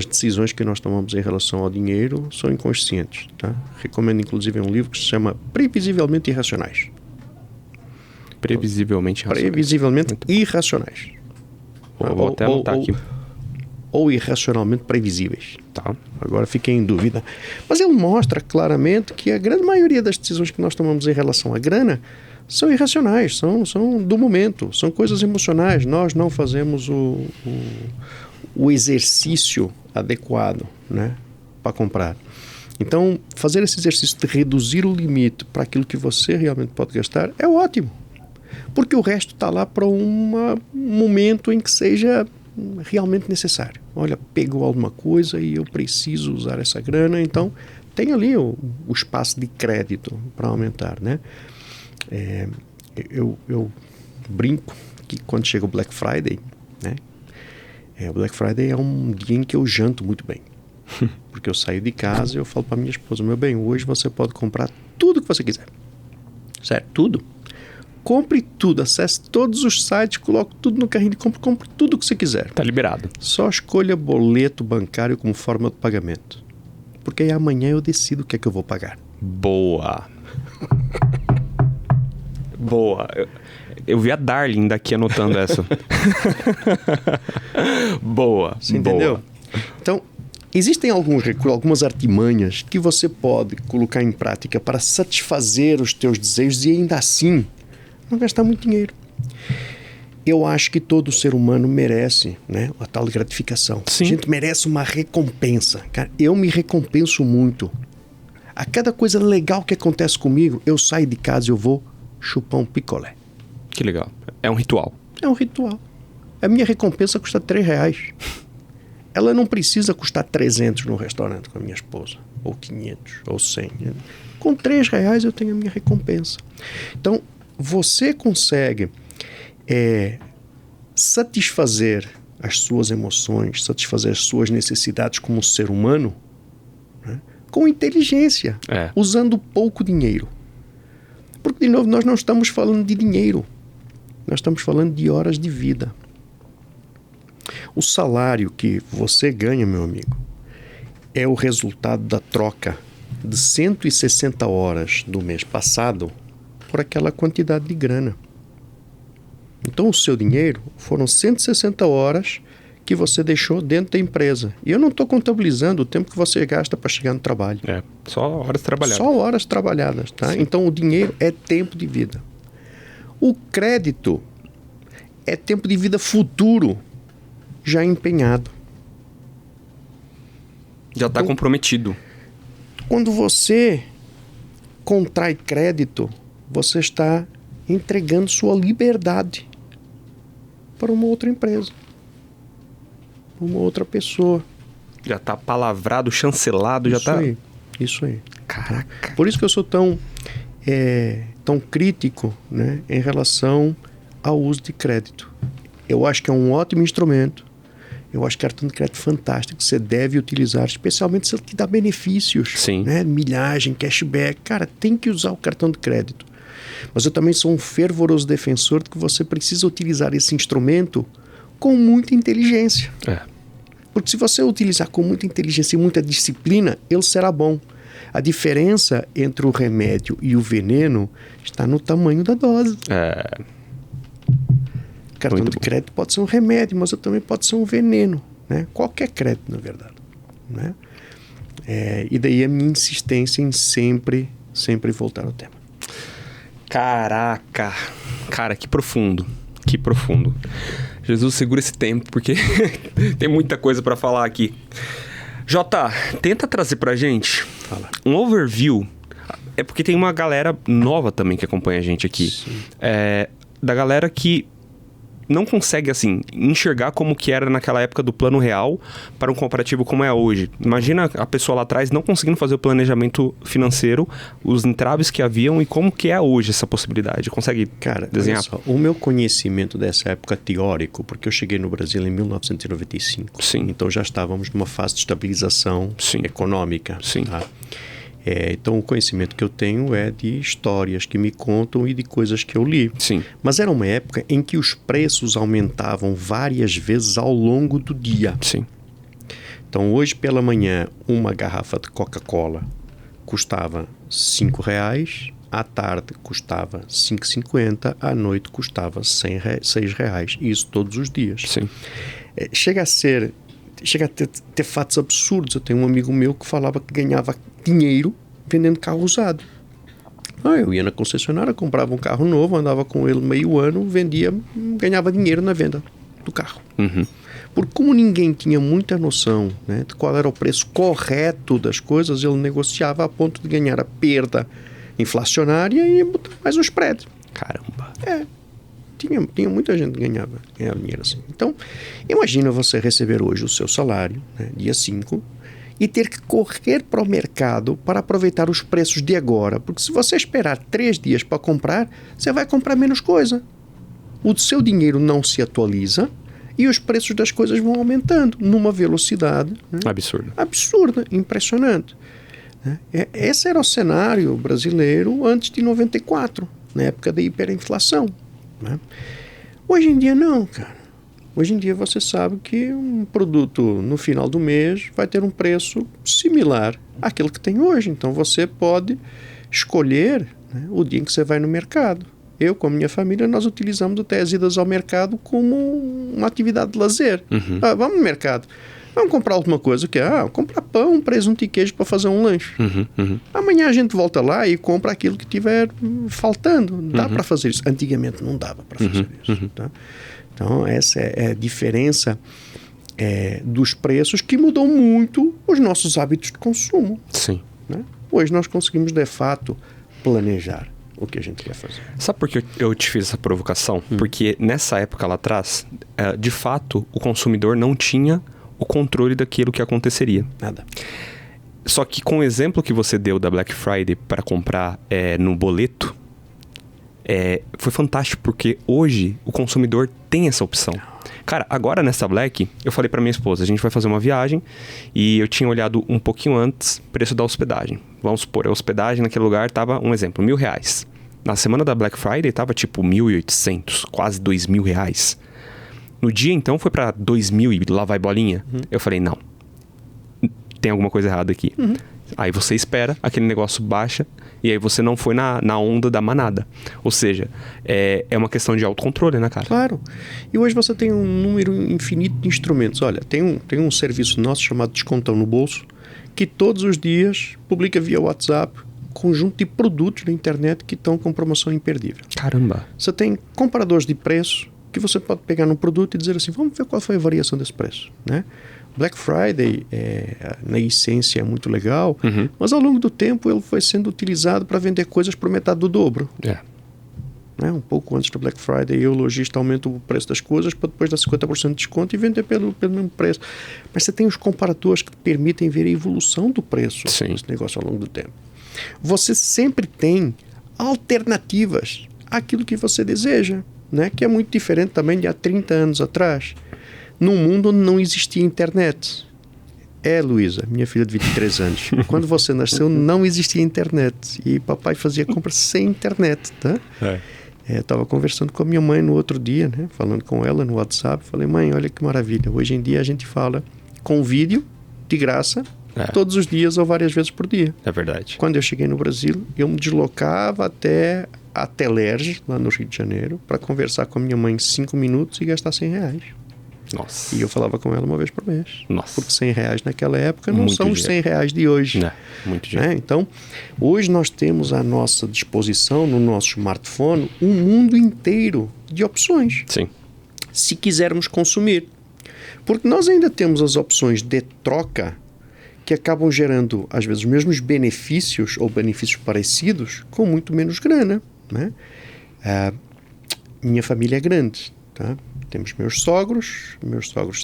decisões que nós tomamos em relação ao dinheiro são inconscientes, tá? Recomendo, inclusive, um livro que se chama Previsivelmente Irracionais. Previsivelmente irracionais. Vou até anotar aqui. Ou irracionalmente previsíveis. Tá. Agora fiquei em dúvida. Mas ele mostra claramente que a grande maioria das decisões que nós tomamos em relação à grana são irracionais, são do momento, são coisas emocionais. Nós não fazemos o exercício adequado, né, para comprar. Então, fazer esse exercício de reduzir o limite para aquilo que você realmente pode gastar é ótimo. Porque o resto está lá para um momento em que seja realmente necessário. Olha, pegou alguma coisa e eu preciso usar essa grana, então tem ali o espaço de crédito para aumentar, né? Eu brinco que quando chega o Black Friday, né? O Black Friday é um dia em que eu janto muito bem. Porque eu saio de casa e eu falo para minha esposa, meu bem, hoje você pode comprar tudo que você quiser. Certo? Tudo. Compre tudo, acesse todos os sites, coloque tudo no carrinho de compra, compre tudo o que você quiser. Tá liberado. Só escolha boleto bancário como forma de pagamento. Porque aí amanhã eu decido o que é que eu vou pagar. Boa. Boa. Eu vi a Darling daqui anotando essa. Boa. Você entendeu? Então, existem algumas artimanhas que você pode colocar em prática para satisfazer os teus desejos e ainda assim não gastar muito dinheiro. Eu acho que todo ser humano merece, né, a tal gratificação. Sim. A gente merece uma recompensa. Cara, eu me recompenso muito. A cada coisa legal que acontece comigo, eu saio de casa e eu vou chupar um picolé. Que legal. É um ritual. É um ritual. A minha recompensa custa R$3. Ela não precisa custar 300 no restaurante com a minha esposa. Ou 500, ou 100. Com R$3 eu tenho a minha recompensa. Então, você consegue satisfazer as suas emoções, satisfazer as suas necessidades como ser humano, né, com inteligência, usando pouco dinheiro. Porque, de novo, nós não estamos falando de dinheiro. Nós estamos falando de horas de vida. O salário que você ganha, meu amigo, é o resultado da troca de 160 horas do mês passado por aquela quantidade de grana. Então, o seu dinheiro foram 160 horas que você deixou dentro da empresa. E eu não estou contabilizando o tempo que você gasta para chegar no trabalho. Só horas trabalhadas. Só horas trabalhadas, tá? Sim. Então, o dinheiro é tempo de vida. O crédito é tempo de vida futuro, já empenhado. Já está comprometido. Quando você contrai crédito, você está entregando sua liberdade para uma outra empresa, para uma outra pessoa. Já está palavrado, chancelado, já está Isso aí. Caraca. Por isso que eu sou tão crítico, né, em relação ao uso de crédito. Eu acho que é um ótimo instrumento. Eu acho que cartão de crédito fantástico. Você deve utilizar, especialmente se ele te dá benefícios. Sim. Né? Milhagem, cashback. Cara, tem que usar o cartão de crédito. Mas eu também sou um fervoroso defensor de que você precisa utilizar esse instrumento com muita inteligência. Porque se você utilizar com muita inteligência e muita disciplina, ele será bom. A diferença entre o remédio e o veneno está no tamanho da dose. Cartão de crédito pode ser um remédio, mas também pode ser um veneno. Né? Qualquer crédito, na verdade. Né? E daí a minha insistência em sempre voltar ao tema. Caraca. Cara, que profundo. Que profundo. Jesus, segura esse tempo, porque tem muita coisa para falar aqui. Jota, tenta trazer pra gente um overview. É porque tem uma galera nova também que acompanha a gente aqui. Da galera que não consegue, assim, enxergar como que era naquela época do plano real para um comparativo como é hoje. Imagina a pessoa lá atrás não conseguindo fazer o planejamento financeiro, os entraves que haviam e como que é hoje essa possibilidade. Consegue desenhar? Olha só, o meu conhecimento dessa época teórico, porque eu cheguei no Brasil em 1995. Sim. Então já estávamos numa fase de estabilização econômica. Sim. Tá? Então o conhecimento que eu tenho é de histórias que me contam e de coisas que eu li. Sim. Mas era uma época em que os preços aumentavam várias vezes ao longo do dia. Sim. Então hoje pela manhã uma garrafa de Coca-Cola custava R$5, à tarde custava R$5,50, à noite custava R$6. Isso todos os dias. Sim. Chega a ter fatos absurdos. Eu tenho um amigo meu que falava que ganhava dinheiro vendendo carro usado. Eu ia na concessionária, comprava um carro novo, andava com ele meio ano, vendia, ganhava dinheiro na venda do carro. Porque como ninguém tinha muita noção, né, de qual era o preço correto das coisas, ele negociava a ponto de ganhar a perda inflacionária e botar mais um spread. Caramba. Tinha muita gente que ganhava dinheiro assim. Então, imagina você receber hoje o seu salário, né, dia 5, e ter que correr para o mercado para aproveitar os preços de agora. Porque se você esperar 3 dias para comprar, você vai comprar menos coisa. O seu dinheiro não se atualiza e os preços das coisas vão aumentando numa velocidade, né, absurda, impressionante. Né? Esse era o cenário brasileiro antes de 94, na época da hiperinflação. Né? Hoje em dia não, cara. Hoje em dia você sabe que um produto no final do mês vai ter um preço similar àquele que tem hoje. Então você pode escolher, né, o dia em que você vai no mercado. Eu, com a minha família, nós utilizamos até as idas ao mercado como uma atividade de lazer. Vamos no mercado. Vamos comprar alguma coisa, que comprar pão, presunto e queijo para fazer um lanche. Amanhã a gente volta lá e compra aquilo que tiver faltando. Dá para fazer isso. Antigamente não dava para fazer isso. Tá? Então essa é a diferença dos preços, que mudou muito os nossos hábitos de consumo. Sim. Né? Hoje nós conseguimos, de fato, planejar o que a gente quer fazer. Sabe por que eu te fiz essa provocação? Porque nessa época lá atrás, de fato, o consumidor não tinha o controle daquilo que aconteceria. Nada. Só que com o exemplo que você deu da Black Friday para comprar no boleto, foi fantástico, porque hoje o consumidor tem essa opção. Cara, agora nessa Black, eu falei para minha esposa, a gente vai fazer uma viagem e eu tinha olhado um pouquinho antes o preço da hospedagem. Vamos supor, a hospedagem naquele lugar tava, um exemplo, R$1.000. Na semana da Black Friday tava tipo 1.800, quase R$2.000. No dia, então, foi para 2.000 e lá vai bolinha. Eu falei, não, tem alguma coisa errada aqui. Aí você espera, aquele negócio baixa, e aí você não foi na onda da manada. Ou seja, é uma questão de autocontrole, né, cara? Claro. E hoje você tem um número infinito de instrumentos. Olha, tem um serviço nosso chamado Descontão no Bolso, que todos os dias publica via WhatsApp um conjunto de produtos na internet que estão com promoção imperdível. Caramba. Você tem comparadores de preço, que você pode pegar num produto e dizer assim, vamos ver qual foi a variação desse preço, né? Black Friday, na essência, é muito legal, mas ao longo do tempo ele foi sendo utilizado para vender coisas por metade do dobro. né? Um pouco antes do Black Friday, o lojista aumenta o preço das coisas para depois dar 50% de desconto e vender pelo mesmo preço. Mas você tem os comparadores que te permitem ver a evolução do preço desse negócio ao longo do tempo. Você sempre tem alternativas àquilo que você deseja, né? Que é muito diferente também de há 30 anos atrás, num mundo onde não existia internet. Luísa, minha filha de 23 anos. Quando você nasceu, não existia internet. E papai fazia compras sem internet, tá? Estava conversando com a minha mãe no outro dia, né? Falando com ela no WhatsApp. Falei, mãe, olha que maravilha. Hoje em dia a gente fala com vídeo, de graça, todos os dias ou várias vezes por dia. É verdade. Quando eu cheguei no Brasil, eu me deslocava até a Telerge, lá no Rio de Janeiro, para conversar com a minha mãe 5 minutos e gastar R$100. Nossa. E eu falava com ela uma vez por mês. Nossa. Porque R$100 naquela época não muito são os R$100 de hoje. Muito dinheiro. Então, hoje nós temos à nossa disposição, no nosso smartphone, um mundo inteiro de opções. Sim. Se quisermos consumir. Porque nós ainda temos as opções de troca que acabam gerando, às vezes, os mesmos benefícios ou benefícios parecidos com muito menos grana, né? Minha família é grande, tá? Temos meus sogros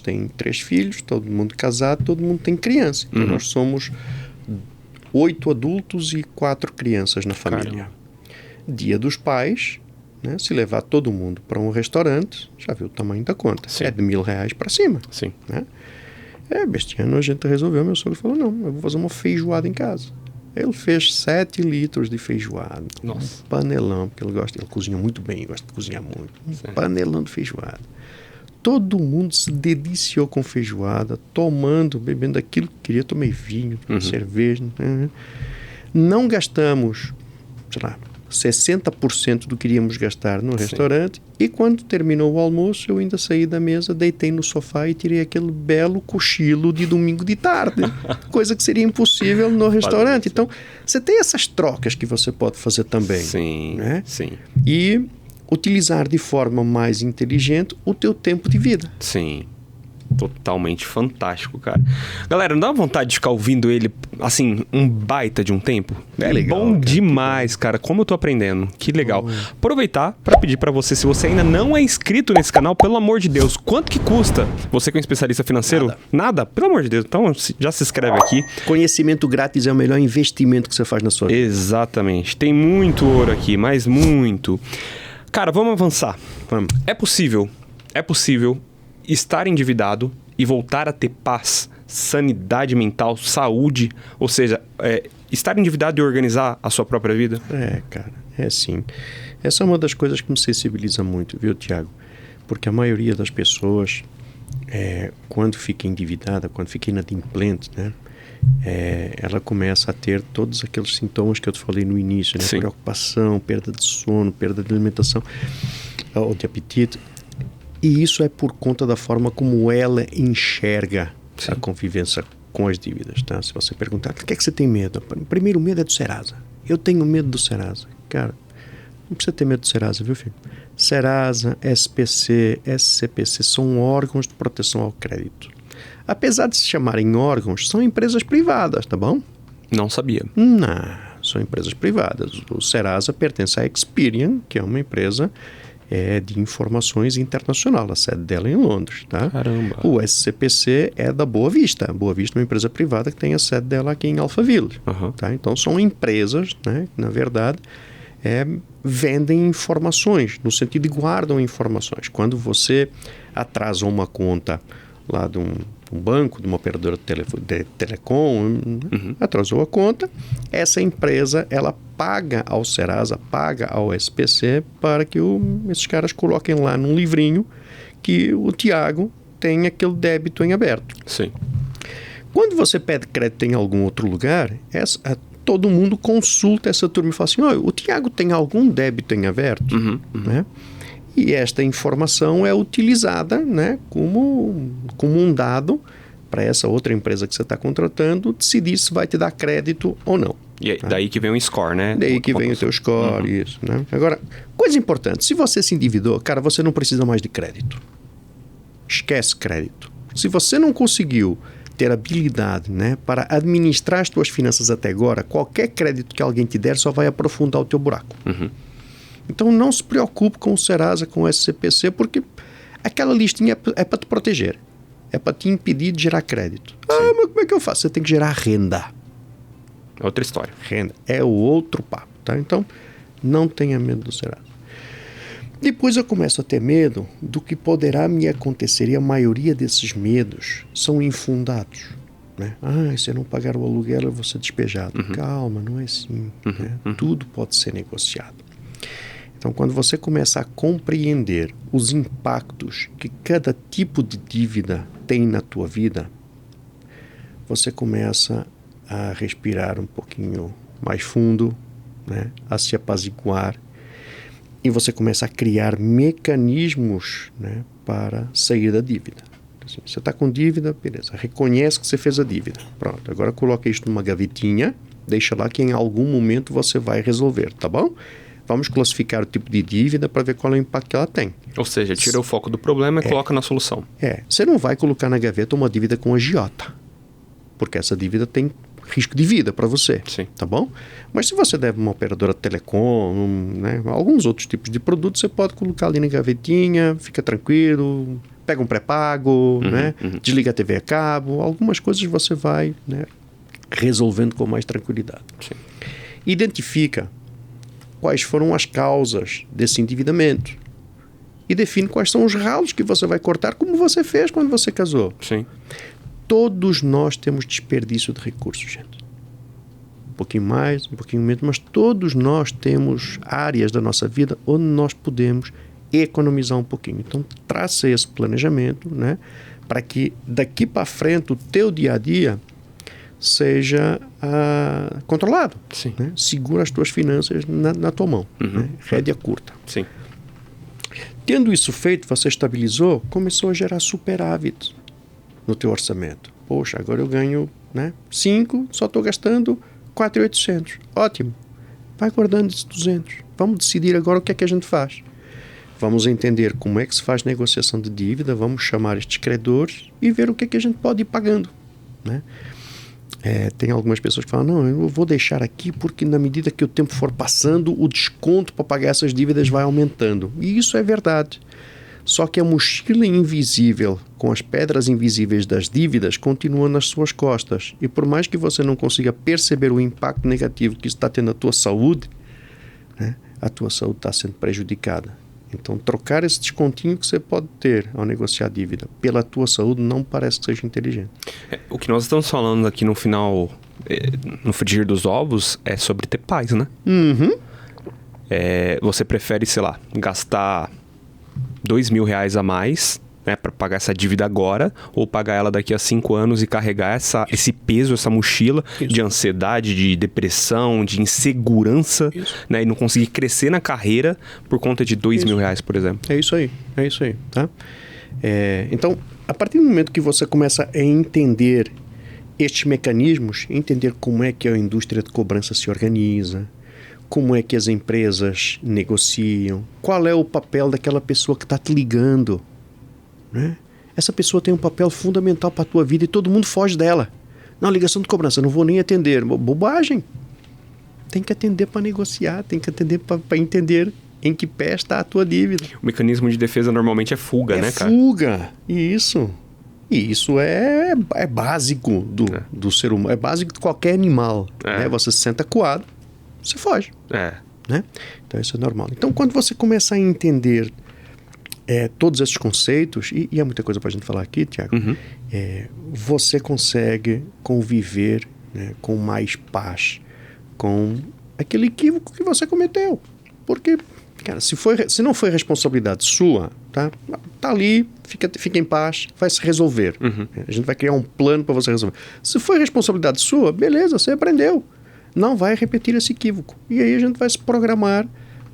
têm 3 filhos, todo mundo casado, todo mundo tem criança. Então nós somos 8 adultos e 4 crianças na família. Caramba. Dia dos Pais, né? Se levar todo mundo para um restaurante, já viu o tamanho da conta. Sim. É de R$1.000 para cima. Sim. Né? Este ano a gente resolveu, meu sogro falou, não, eu vou fazer uma feijoada em casa. Ele fez 7 litros de feijoada. Nossa. Um panelão, porque ele cozinha muito bem, gosta de cozinhar muito. Panelão de feijoada. Todo mundo se deliciou com feijoada, tomando, bebendo aquilo que queria. Tomei vinho, cerveja. Né? Não gastamos, sei lá, 60% do que iríamos gastar no restaurante. E quando terminou o almoço, eu ainda saí da mesa, deitei no sofá e tirei aquele belo cochilo de domingo de tarde. Coisa que seria impossível no restaurante. Então, você tem essas trocas que você pode fazer também. Sim, né? sim. E utilizar de forma mais inteligente o teu tempo de vida. Sim. Totalmente fantástico, cara. Galera, não dá vontade de ficar ouvindo ele, assim, um baita de um tempo? É legal, bom, cara, demais, cara. Como eu tô aprendendo. Que legal. Aproveitar para pedir para você, se você ainda não é inscrito nesse canal, pelo amor de Deus, quanto que custa? Você que é um especialista financeiro? Nada? Pelo amor de Deus. Então, já se inscreve aqui. Conhecimento grátis é o melhor investimento que você faz na sua vida. Exatamente. Tem muito ouro aqui, mas muito. Cara, vamos avançar. Vamos. É possível estar endividado e voltar a ter paz, sanidade mental, saúde, ou seja, estar endividado e organizar a sua própria vida? Cara, é sim. Essa é uma das coisas que me sensibiliza muito, viu, Tiago? Porque a maioria das pessoas, quando fica endividada, quando fica inadimplente, né? Ela começa a ter todos aqueles sintomas que eu te falei no início, né? Preocupação, perda de sono, perda de alimentação, ou de apetite. E isso é por conta da forma como ela enxerga a convivência com as dívidas, tá? Se você perguntar, o que é que você tem medo? O primeiro medo é do Serasa. Eu tenho medo do Serasa. Cara, não precisa ter medo do Serasa, viu, filho? Serasa, SPC, SCPC são órgãos de proteção ao crédito. Apesar de se chamarem órgãos, são empresas privadas, tá bom? Não sabia. Não, são empresas privadas. O Serasa pertence à Experian, que é uma empresa de informações internacional. A sede dela é em Londres, tá? Caramba. O SCPC é da Boa Vista. A Boa Vista é uma empresa privada que tem a sede dela aqui em Alphaville. Tá? Então, são empresas, né, que, na verdade, vendem informações, no sentido de guardam informações. Quando você atrasa uma conta lá de um banco, de uma operadora de telecom, atrasou a conta, essa empresa, ela paga ao Serasa, paga ao SPC para que esses caras coloquem lá num livrinho que o Tiago tem aquele débito em aberto. Sim. Quando você pede crédito em algum outro lugar, todo mundo consulta essa turma e fala assim, o Tiago tem algum débito em aberto? Né? E esta informação é utilizada, né, como um dado para essa outra empresa que você está contratando decidir se vai te dar crédito ou não. E daí que vem o score, né? Daí que vem o teu score, isso, né? Agora, coisa importante, se você se endividou, cara, você não precisa mais de crédito. Esquece crédito. Se você não conseguiu ter habilidade, né, para administrar as tuas finanças até agora, qualquer crédito que alguém te der só vai aprofundar o teu buraco. Então não se preocupe com o Serasa, com o SCPC, porque aquela listinha é para te proteger. É para te impedir de gerar crédito. Mas como é que eu faço? Você tem que gerar renda. É outra história. Renda. É o outro papo, tá? Então, não tenha medo do Serasa. Depois eu começo a ter medo do que poderá me acontecer, e a maioria desses medos são infundados. Né? Se eu não pagar o aluguel, eu vou ser despejado. Calma, não é assim. Né? Tudo pode ser negociado. Então, quando você começa a compreender os impactos que cada tipo de dívida tem na tua vida, você começa a respirar um pouquinho mais fundo, né? A se apaziguar, e você começa a criar mecanismos, né, para sair da dívida. Assim, você está com dívida, beleza, reconhece que você fez a dívida. Pronto, agora coloca isso numa gavetinha, deixa lá que em algum momento você vai resolver, tá bom? Vamos classificar o tipo de dívida para ver qual é o impacto que ela tem. Ou seja, tira o foco do problema e coloca na solução. Você não vai colocar na gaveta uma dívida com agiota, porque essa dívida tem risco de vida para você, Sim. Tá bom? Mas se você deve uma operadora de telecom, né, alguns outros tipos de produtos, você pode colocar ali na gavetinha, fica tranquilo, pega um pré-pago, né, desliga a TV a cabo, algumas coisas você vai, né, resolvendo com mais tranquilidade. Sim. Identifica quais foram as causas desse endividamento e define quais são os ralos que você vai cortar, como você fez quando você casou. Sim. Todos nós temos desperdício de recursos, gente. Um pouquinho mais, um pouquinho menos, mas todos nós temos áreas da nossa vida onde nós podemos economizar um pouquinho. Então, traça esse planejamento, né, para que daqui para frente o teu dia a dia seja controlado. Sim. Né? Segura as tuas finanças na tua mão. Né? Rédea curta. Sim. Tendo isso feito, você estabilizou, começou a gerar superávit no teu orçamento. Poxa, agora eu ganho, né, 5, só estou gastando 4.800. Ótimo. Vai guardando esses 200. Vamos decidir agora o que é que a gente faz. Vamos entender como é que se faz negociação de dívida, vamos chamar estes credores e ver o que é que a gente pode ir pagando. Né? Tem algumas pessoas que falam, não, eu vou deixar aqui porque na medida que o tempo for passando, o desconto para pagar essas dívidas vai aumentando. E isso é verdade. Só que a mochila invisível com as pedras invisíveis das dívidas continua nas suas costas. E por mais que você não consiga perceber o impacto negativo que isso está tendo na tua saúde, né, a tua saúde está sendo prejudicada. Então, trocar esse descontinho que você pode ter ao negociar a dívida pela tua saúde não parece que seja inteligente. O que nós estamos falando aqui no final, no frigir dos ovos, é sobre ter paz, né? Você prefere, sei lá, gastar R$2.000 a mais, né, para pagar essa dívida agora, ou pagar ela daqui a 5 anos e carregar esse peso, essa mochila de ansiedade, de depressão, de insegurança, né, e não conseguir crescer na carreira por conta de R$2.000, por exemplo. É isso aí, tá? Então, a partir do momento que você começa a entender estes mecanismos, entender como é que a indústria de cobrança se organiza, como é que as empresas negociam, qual é o papel daquela pessoa que está te ligando, né? Essa pessoa tem um papel fundamental para a tua vida e todo mundo foge dela. Não, ligação de cobrança, não vou nem atender. Bobagem. Tem que atender para negociar, tem que atender para entender em que pé está a tua dívida. O mecanismo de defesa normalmente é fuga, né, cara? É fuga, isso. E isso é básico do ser humano, é básico de qualquer animal. Né? Você se senta acuado, você foge. Né? Então isso é normal. Então quando você começa a entender todos esses conceitos, e há muita coisa para a gente falar aqui, Tiago, você consegue conviver, né, com mais paz com aquele equívoco que você cometeu. Porque, cara, se não foi responsabilidade sua, tá ali, fica em paz, vai se resolver. A gente vai criar um plano para você resolver. Se foi responsabilidade sua, beleza, você aprendeu. Não vai repetir esse equívoco. E aí a gente vai se programar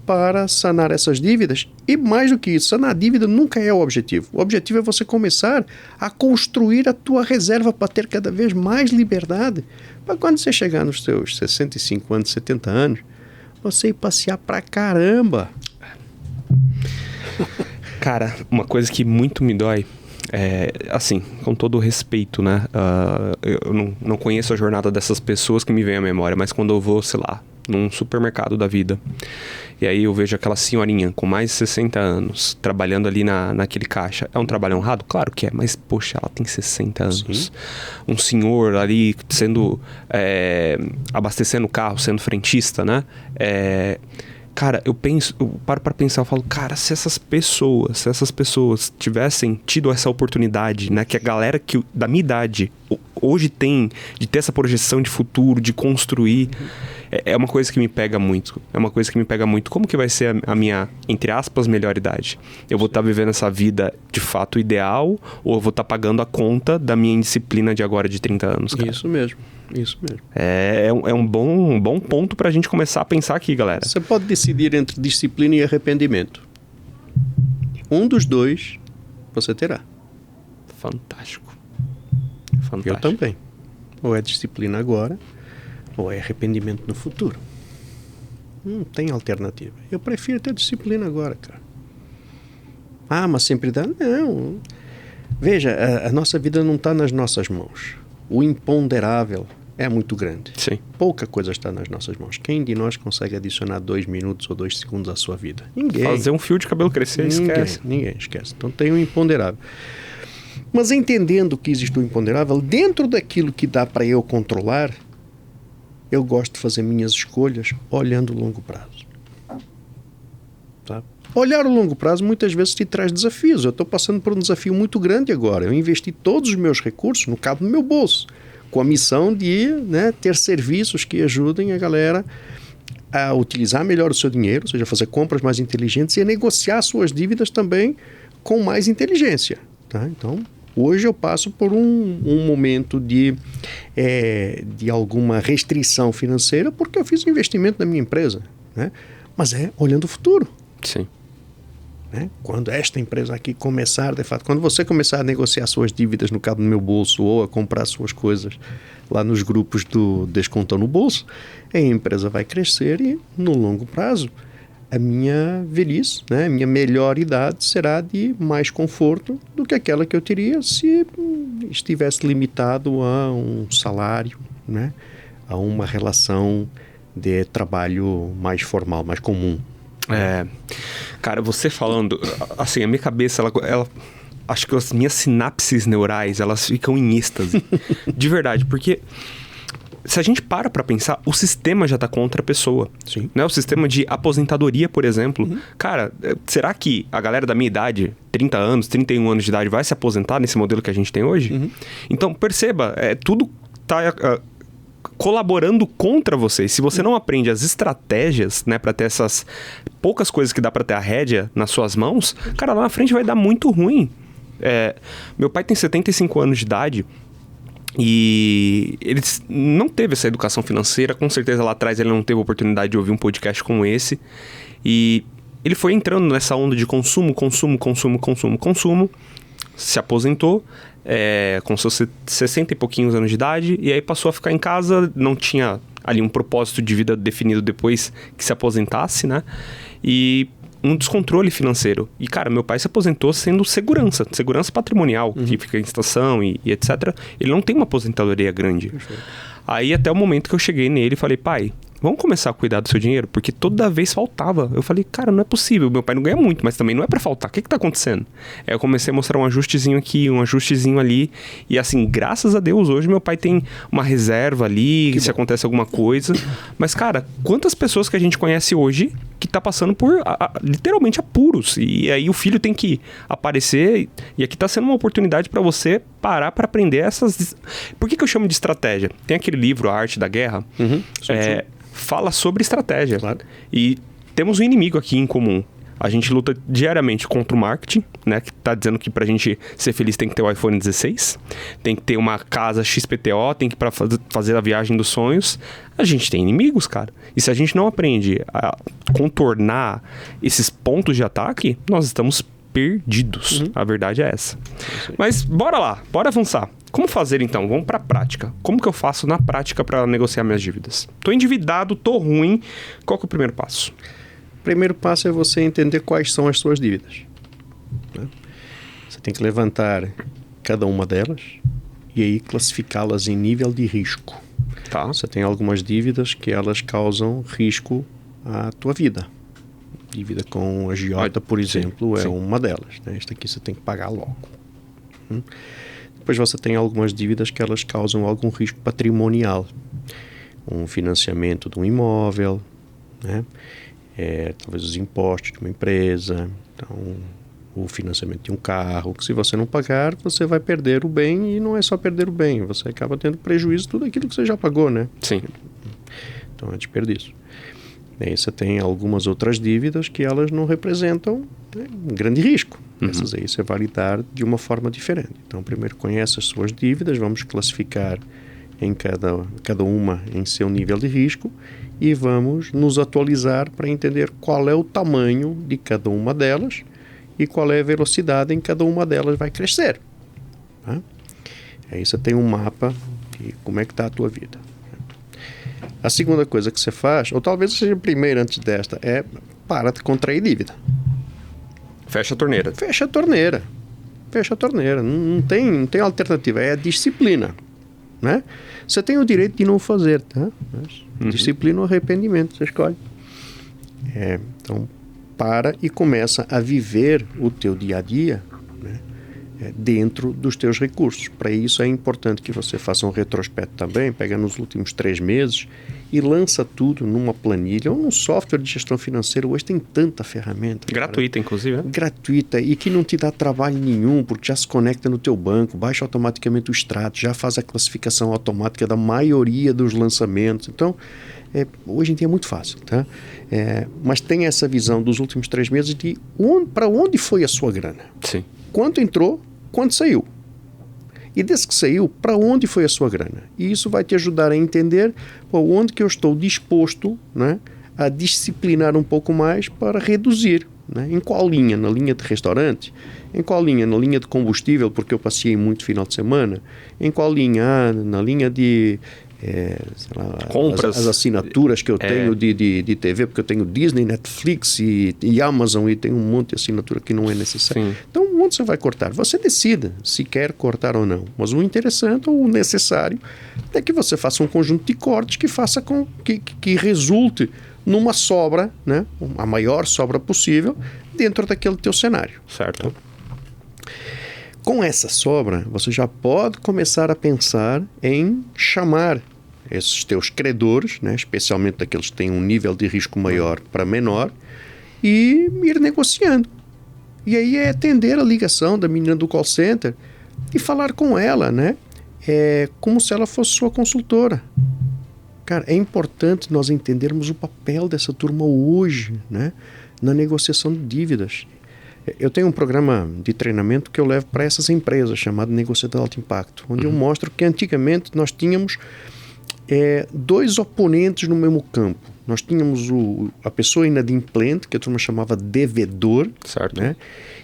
para sanar essas dívidas. E mais do que isso, sanar a dívida nunca é o objetivo. O objetivo é você começar a construir a tua reserva para ter cada vez mais liberdade. Para quando você chegar nos seus 65 anos, 70 anos, você ir passear pra caramba. Cara, uma coisa que muito me dói assim, com todo o respeito, né? Eu não conheço a jornada dessas pessoas que me vem à memória, mas quando eu vou, sei lá, num supermercado da vida. E aí eu vejo aquela senhorinha com mais de 60 anos trabalhando ali naquele caixa. É um trabalho honrado? Claro que é, mas poxa, ela tem 60 anos. Sim. Um senhor ali sendo abastecendo o carro, sendo frentista, né? Cara, eu paro pra pensar, eu falo, cara, se essas pessoas tivessem tido essa oportunidade, né, que a galera da minha idade hoje tem, de ter essa projeção de futuro, de construir, é uma coisa que me pega muito. Como que vai ser a minha, entre aspas, melhor idade? Eu vou estar vivendo essa vida de fato ideal, ou eu vou estar pagando a conta da minha indisciplina de agora de 30 anos, cara? Isso mesmo. É um bom ponto pra gente começar a pensar aqui, galera. Você pode decidir entre disciplina e arrependimento. Um dos dois você terá. Fantástico. Eu também. Ou é disciplina agora, ou é arrependimento no futuro. Não tem alternativa. Eu prefiro ter disciplina agora, cara. Ah, mas sempre dá? Não. Veja, a nossa vida não está nas nossas mãos. O imponderável é muito grande. Sim. Pouca coisa está nas nossas mãos. Quem de nós consegue adicionar 2 minutos ou 2 segundos à sua vida? Ninguém. Fazer um fio de cabelo crescer, esquece. Ninguém esquece. Então tem o imponderável. Mas entendendo que existe o imponderável, dentro daquilo que dá para eu controlar, eu gosto de fazer minhas escolhas olhando o longo prazo. Tá? Olhar o longo prazo muitas vezes te traz desafios. Eu estou passando por um desafio muito grande agora. Eu investi todos os meus recursos no cabo do meu bolso, com a missão de, né, ter serviços que ajudem a galera a utilizar melhor o seu dinheiro, ou seja, fazer compras mais inteligentes e a negociar suas dívidas também com mais inteligência. Tá? Então, hoje eu passo por um momento de alguma restrição financeira porque eu fiz um investimento na minha empresa, né? Mas olhando o futuro. Sim. Né? Quando esta empresa aqui começar, de fato, quando você começar a negociar suas dívidas no cabo do meu bolso ou a comprar suas coisas lá nos grupos do Descontão no Bolso, a empresa vai crescer e, no longo prazo, a minha velhice, né, a minha melhor idade será de mais conforto do que aquela que eu teria se estivesse limitado a um salário, né, a uma relação de trabalho mais formal, mais comum. Cara, você falando, assim, a minha cabeça, ela acho que as minhas sinapses neurais, elas ficam em êxtase. De verdade, porque se a gente para pensar, o sistema já tá contra a pessoa. Sim. Né? O sistema de aposentadoria, por exemplo. Uhum. Cara, será que a galera da minha idade, 30 anos, 31 anos de idade, vai se aposentar nesse modelo que a gente tem hoje? Uhum. Então, perceba, tudo tá colaborando contra você. Se você não aprende as estratégias, né, para ter essas poucas coisas que dá para ter a rédea nas suas mãos, cara, lá na frente vai dar muito ruim. Meu pai tem 75 anos de idade e ele não teve essa educação financeira. Com certeza lá atrás ele não teve a oportunidade de ouvir um podcast como esse. E ele foi entrando nessa onda de consumo, se aposentou com seus 60 e pouquinhos anos de idade, e aí passou a ficar em casa, não tinha ali um propósito de vida definido depois que se aposentasse, né? E um descontrole financeiro. E, cara, meu pai se aposentou sendo segurança patrimonial, que fica em estação e etc. Ele não tem uma aposentadoria grande. Perfeito. Aí, até o momento que eu cheguei nele e falei, pai, vamos começar a cuidar do seu dinheiro? Porque toda vez faltava. Eu falei, cara, não é possível. Meu pai não ganha muito, mas também não é pra faltar. O que tá acontecendo? Aí eu comecei a mostrar um ajustezinho aqui, um ajustezinho ali. E assim, graças a Deus, hoje meu pai tem uma reserva ali, se acontece alguma coisa. Mas, cara, quantas pessoas que a gente conhece hoje que tá passando por, literalmente, apuros. E aí o filho tem que aparecer. E aqui tá sendo uma oportunidade pra você parar pra aprender essas... Por que eu chamo de estratégia? Tem aquele livro, A Arte da Guerra. Uhum, fala sobre estratégia. Claro. E temos um inimigo aqui em comum. A gente luta diariamente contra o marketing, né? Que tá dizendo que pra gente ser feliz tem que ter o iPhone 16, tem que ter uma casa XPTO, tem que fazer a viagem dos sonhos. A gente tem inimigos, cara. E se a gente não aprende a contornar esses pontos de ataque, nós estamos perdidos. Uhum. A verdade é essa. Mas bora lá, bora avançar. Como fazer então? Vamos para a prática. Como que eu faço na prática para negociar minhas dívidas? Tô endividado, tô ruim. Qual que é o primeiro passo? O primeiro passo é você entender quais são as suas dívidas. Né? Você tem que levantar cada uma delas e aí classificá-las em nível de risco. Tá. Você tem algumas dívidas que elas causam risco à tua vida. Dívida com a agiota, por exemplo, é uma delas, né? Esta aqui você tem que pagar logo. Depois você tem algumas dívidas que elas causam algum risco patrimonial. Um financiamento de um imóvel, né? Talvez os impostos de uma empresa, então o financiamento de um carro, que se você não pagar, você vai perder o bem, e não é só perder o bem, você acaba tendo prejuízo de tudo aquilo que você já pagou, né? Sim. Então é desperdício. Aí você tem algumas outras dívidas que elas não representam, né, um grande risco. Essas aí você vai lidar de uma forma diferente. Então primeiro conhece as suas dívidas, vamos classificar em cada uma em seu nível de risco e vamos nos atualizar para entender qual é o tamanho de cada uma delas e qual é a velocidade em que cada uma delas vai crescer. Tá? Aí você tem um mapa de como é que está a tua vida. A segunda coisa que você faz, ou talvez seja a primeira antes desta, é para de contrair dívida. Fecha a torneira. Fecha a torneira. Fecha a torneira. Não tem alternativa. É a disciplina. Né? Você tem o direito de não fazer, tá? Mas disciplina ou arrependimento, você escolhe. Então, para e começa a viver o teu dia a dia, né? Dentro dos teus recursos. Para isso é importante que você faça um retrospecto também, pega nos últimos 3 meses e lança tudo numa planilha ou num software de gestão financeira. Hoje tem tanta ferramenta. Gratuita, cara. Inclusive, né? Gratuita e que não te dá trabalho nenhum, porque já se conecta no teu banco, baixa automaticamente o extrato, já faz a classificação automática da maioria dos lançamentos. Então, hoje em dia é muito fácil, tá? Mas tem essa visão dos últimos 3 meses de para onde foi a sua grana. Sim. Quanto entrou, quanto saiu. E desde que saiu, para onde foi a sua grana? E isso vai te ajudar a entender onde que eu estou disposto, né, a disciplinar um pouco mais para reduzir. Né? Em qual linha? Na linha de restaurante? Em qual linha? Na linha de combustível, porque eu passei muito final de semana? Em qual linha? Na linha de... sei lá, compras, as assinaturas que eu tenho de TV, porque eu tenho Disney, Netflix e Amazon, e tenho um monte de assinatura que não é necessário. Sim. Então, onde você vai cortar? Você decida se quer cortar ou não. Mas o interessante ou o necessário é que você faça um conjunto de cortes que faça com que resulte numa sobra, né? A maior sobra possível dentro daquele teu cenário. Certo. Com essa sobra, você já pode começar a pensar em chamar esses teus credores, né, especialmente daqueles que têm um nível de risco maior para menor, e ir negociando. E aí é atender a ligação da menina do call center e falar com ela, né, como se ela fosse sua consultora. Cara, é importante nós entendermos o papel dessa turma hoje, né, na negociação de dívidas. Eu tenho um programa de treinamento que eu levo para essas empresas, chamado Negociador de Alto Impacto, onde eu mostro que antigamente nós tínhamos 2 oponentes no mesmo campo. Nós tínhamos a pessoa inadimplente, que a turma chamava devedor, certo, né?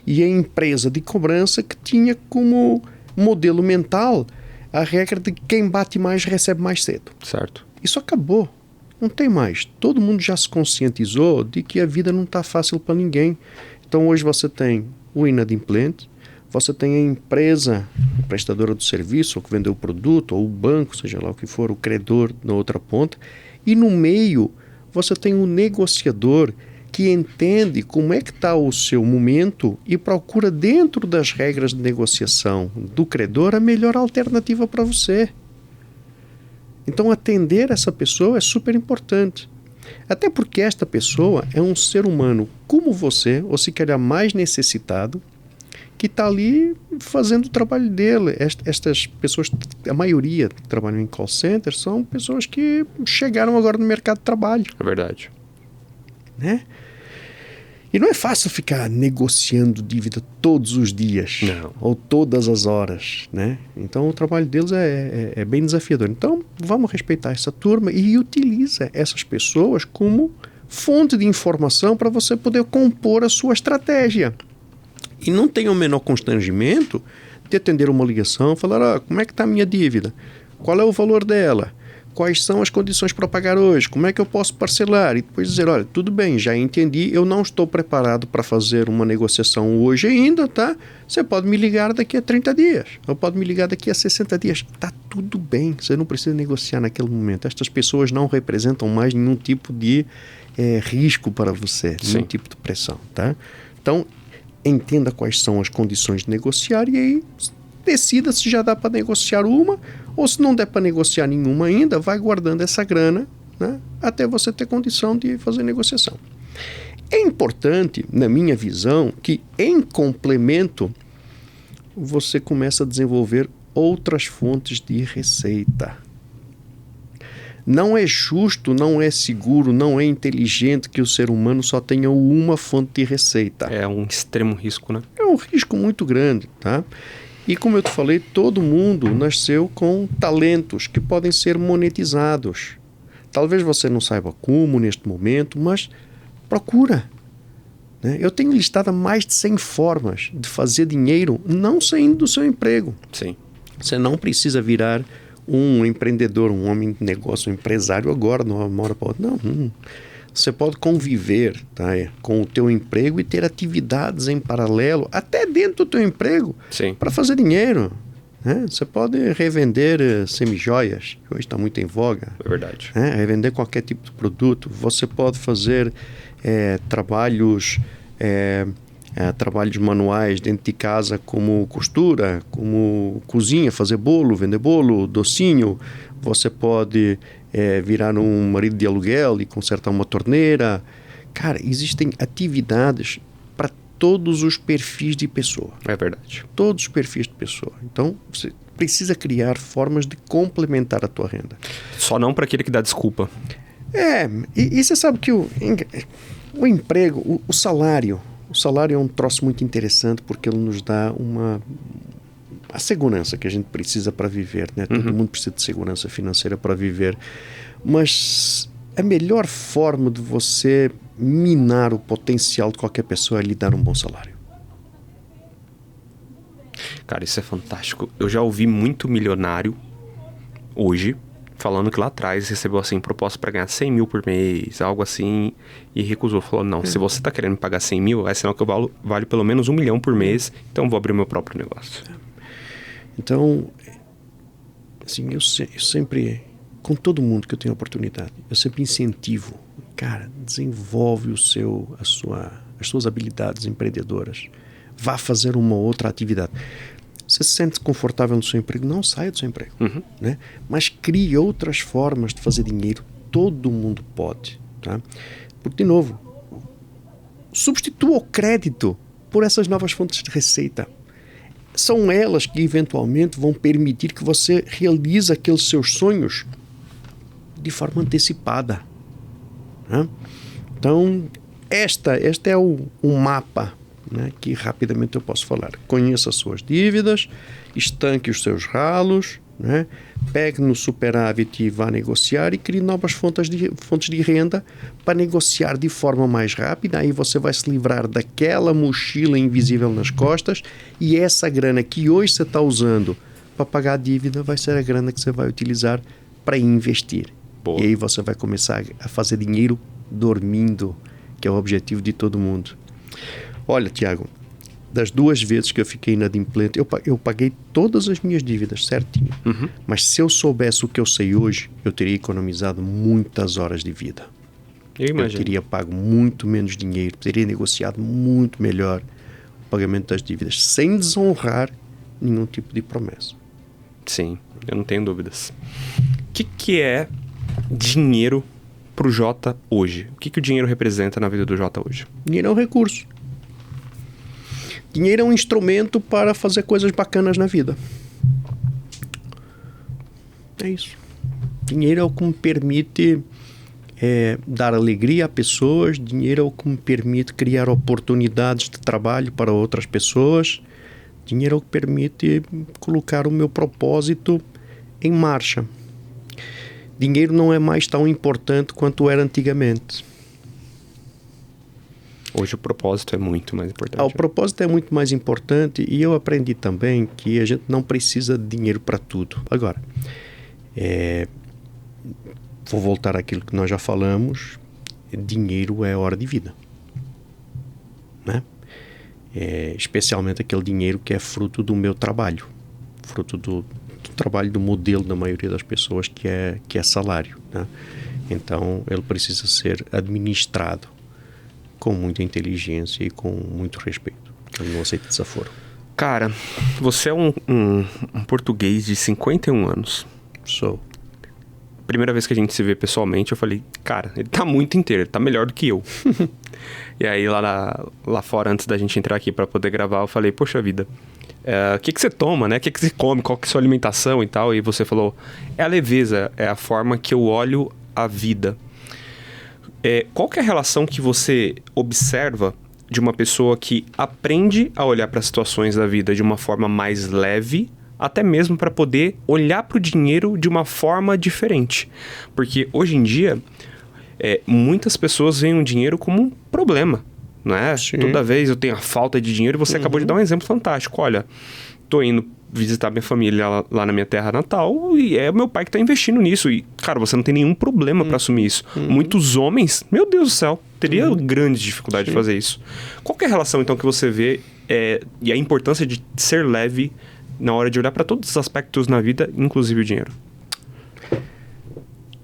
E a empresa de cobrança, que tinha como modelo mental a regra de que quem bate mais recebe mais cedo. Certo. Isso acabou. Não tem mais. Todo mundo já se conscientizou de que a vida não está fácil para ninguém. Então hoje você tem o inadimplente, você tem a empresa prestadora do serviço, ou que vendeu o produto, ou o banco, seja lá o que for, o credor na outra ponta, e no meio você tem o negociador que entende como é que está o seu momento e procura dentro das regras de negociação do credor a melhor alternativa para você. Então atender essa pessoa é super importante. Até porque esta pessoa é um ser humano como você, ou se calhar mais necessitado, que está ali fazendo o trabalho dele. Estas pessoas, a maioria que trabalham em call center, são pessoas que chegaram agora no mercado de trabalho. É verdade. Né? E não é fácil ficar negociando dívida todos os dias, não, ou todas as horas, né? Então o trabalho deles é bem desafiador. Então vamos respeitar essa turma e utiliza essas pessoas como fonte de informação para você poder compor a sua estratégia. E não tenha o menor constrangimento de atender uma ligação e falar, como é que está a minha dívida? Qual é o valor dela? quais são as condições para pagar hoje, como é que eu posso parcelar, e depois dizer, olha, tudo bem, já entendi, eu não estou preparado para fazer uma negociação hoje ainda, tá? Você pode me ligar daqui a 30 dias, ou pode me ligar daqui a 60 dias, tá tudo bem, você não precisa negociar naquele momento. Estas pessoas não representam mais nenhum tipo de risco para você, nenhum tipo de pressão, tá? Então, entenda quais são as condições de negociar e aí decida se já dá para negociar uma, ou se não der para negociar nenhuma ainda, vai guardando essa grana, né, até você ter condição de fazer negociação. É importante, na minha visão, que em complemento você começa a desenvolver outras fontes de receita. Não é justo, não é seguro, não é inteligente que o ser humano só tenha uma fonte de receita. É um extremo risco, né? É um risco muito grande, tá? E como eu te falei, todo mundo nasceu com talentos que podem ser monetizados. Talvez você não saiba como neste momento, mas procura. Né? Eu tenho listado mais de 100 formas de fazer dinheiro não saindo do seu emprego. Sim. Você não precisa virar um empreendedor, um homem de negócio, um empresário agora, de uma hora para outra. Não. Você pode conviver, tá, com o teu emprego e ter atividades em paralelo, até dentro do teu emprego, para fazer dinheiro. Né? Você pode revender semijoias, que hoje está muito em voga. É verdade. Revender qualquer tipo de produto. Você pode fazer trabalhos manuais dentro de casa, como costura, como cozinha, fazer bolo, vender bolo, docinho. Você pode virar um marido de aluguel e consertar uma torneira. Cara, existem atividades para todos os perfis de pessoa. É verdade. Todos os perfis de pessoa. Então, você precisa criar formas de complementar a tua renda. Só não para aquele que dá desculpa. E você sabe que o emprego, o salário é um troço muito interessante porque ele nos dá a segurança que a gente precisa para viver, né? Todo mundo precisa de segurança financeira para viver, mas a melhor forma de você minar o potencial de qualquer pessoa é lhe dar um bom salário. Cara, isso é fantástico. Eu já ouvi muito milionário hoje falando que lá atrás recebeu assim proposta para ganhar 100 mil por mês, algo assim, e recusou. Falou, não, se você tá querendo me pagar 100 mil, é sinal que eu vale pelo menos 1 milhão por mês, então vou abrir meu próprio negócio. Então, assim, eu sempre, com todo mundo que eu tenho oportunidade, eu sempre incentivo, cara, desenvolve as suas habilidades empreendedoras, vá fazer uma outra atividade. Você se sente confortável no seu emprego, não saia do seu emprego, né? Mas crie outras formas de fazer dinheiro. Todo mundo pode, tá? Porque, de novo, substitua o crédito por essas novas fontes de receita. São elas que, eventualmente, vão permitir que você realize aqueles seus sonhos de forma antecipada, né? Então, este é o mapa, né, que rapidamente eu posso falar. Conheça as suas dívidas, estanque os seus ralos, né, pegue no superávit e vá negociar e crie novas fontes de renda para negociar de forma mais rápida. Aí você vai se livrar daquela mochila invisível nas costas e essa grana que hoje você está usando para pagar a dívida vai ser a grana que você vai utilizar para investir. Boa. E aí você vai começar a fazer dinheiro dormindo, que é o objetivo de todo mundo. Olha, Tiago, das 2 vezes que eu fiquei inadimplente, eu paguei todas as minhas dívidas certinho. Mas se eu soubesse o que eu sei hoje, eu teria economizado muitas horas de vida. Eu teria pago muito menos dinheiro, teria negociado muito melhor o pagamento das dívidas, sem desonrar nenhum tipo de promessa. Sim, eu não tenho dúvidas. O que é dinheiro para o Jota hoje? O que o dinheiro representa na vida do Jota hoje? Dinheiro é um recurso. Dinheiro é um instrumento para fazer coisas bacanas na vida. É isso. Dinheiro é o que me permite dar alegria a pessoas. Dinheiro é o que me permite criar oportunidades de trabalho para outras pessoas. Dinheiro é o que permite colocar o meu propósito em marcha. Dinheiro não é mais tão importante quanto era antigamente. Hoje o propósito é muito mais importante. O propósito é muito mais importante e eu aprendi também que a gente não precisa de dinheiro para tudo. Agora, vou voltar àquilo que nós já falamos, dinheiro é hora de vida, né? Especialmente aquele dinheiro que é fruto do meu trabalho, fruto do trabalho do modelo da maioria das pessoas que é salário, né? Então ele precisa ser administrado com muita inteligência e com muito respeito. Ele não aceita desaforo. Cara, você é um português de 51 anos. Sou. Primeira vez que a gente se vê pessoalmente, eu falei, cara, ele tá muito inteiro, ele tá melhor do que eu. E aí lá fora, antes da gente entrar aqui pra poder gravar, eu falei, poxa vida, o que você toma, né? O que você come, qual que é a sua alimentação e tal? E você falou, é a leveza, é a forma que eu olho a vida. Qual que é a relação que você observa de uma pessoa que aprende a olhar para as situações da vida de uma forma mais leve, até mesmo para poder olhar para o dinheiro de uma forma diferente? Porque hoje em dia, muitas pessoas veem o dinheiro como um problema, não é? Sim. Toda vez eu tenho a falta de dinheiro, e você acabou de dar um exemplo fantástico. Olha, tô indo visitar minha família lá na minha terra natal e é meu pai que tá investindo nisso. E, cara, você não tem nenhum problema para assumir isso. Muitos homens, meu Deus do céu, teria grande dificuldade de fazer isso. Qual que é a relação, então, que você vê e a importância de ser leve na hora de olhar para todos os aspectos na vida, inclusive o dinheiro?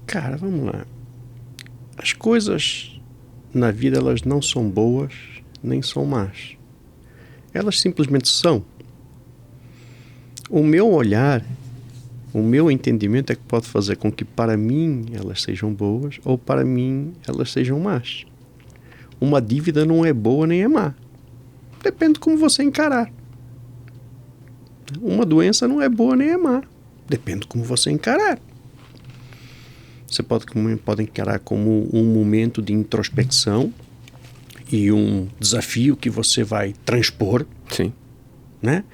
Cara, vamos lá. As coisas na vida, elas não são boas nem são más. Elas simplesmente são. O meu olhar, o meu entendimento é que pode fazer com que para mim elas sejam boas ou para mim elas sejam más. Uma dívida não é boa nem é má. Depende de como você encarar. Uma doença não é boa nem é má. Depende de como você encarar. Você pode encarar como um momento de introspecção e um desafio que você vai transpor. Sim. Né?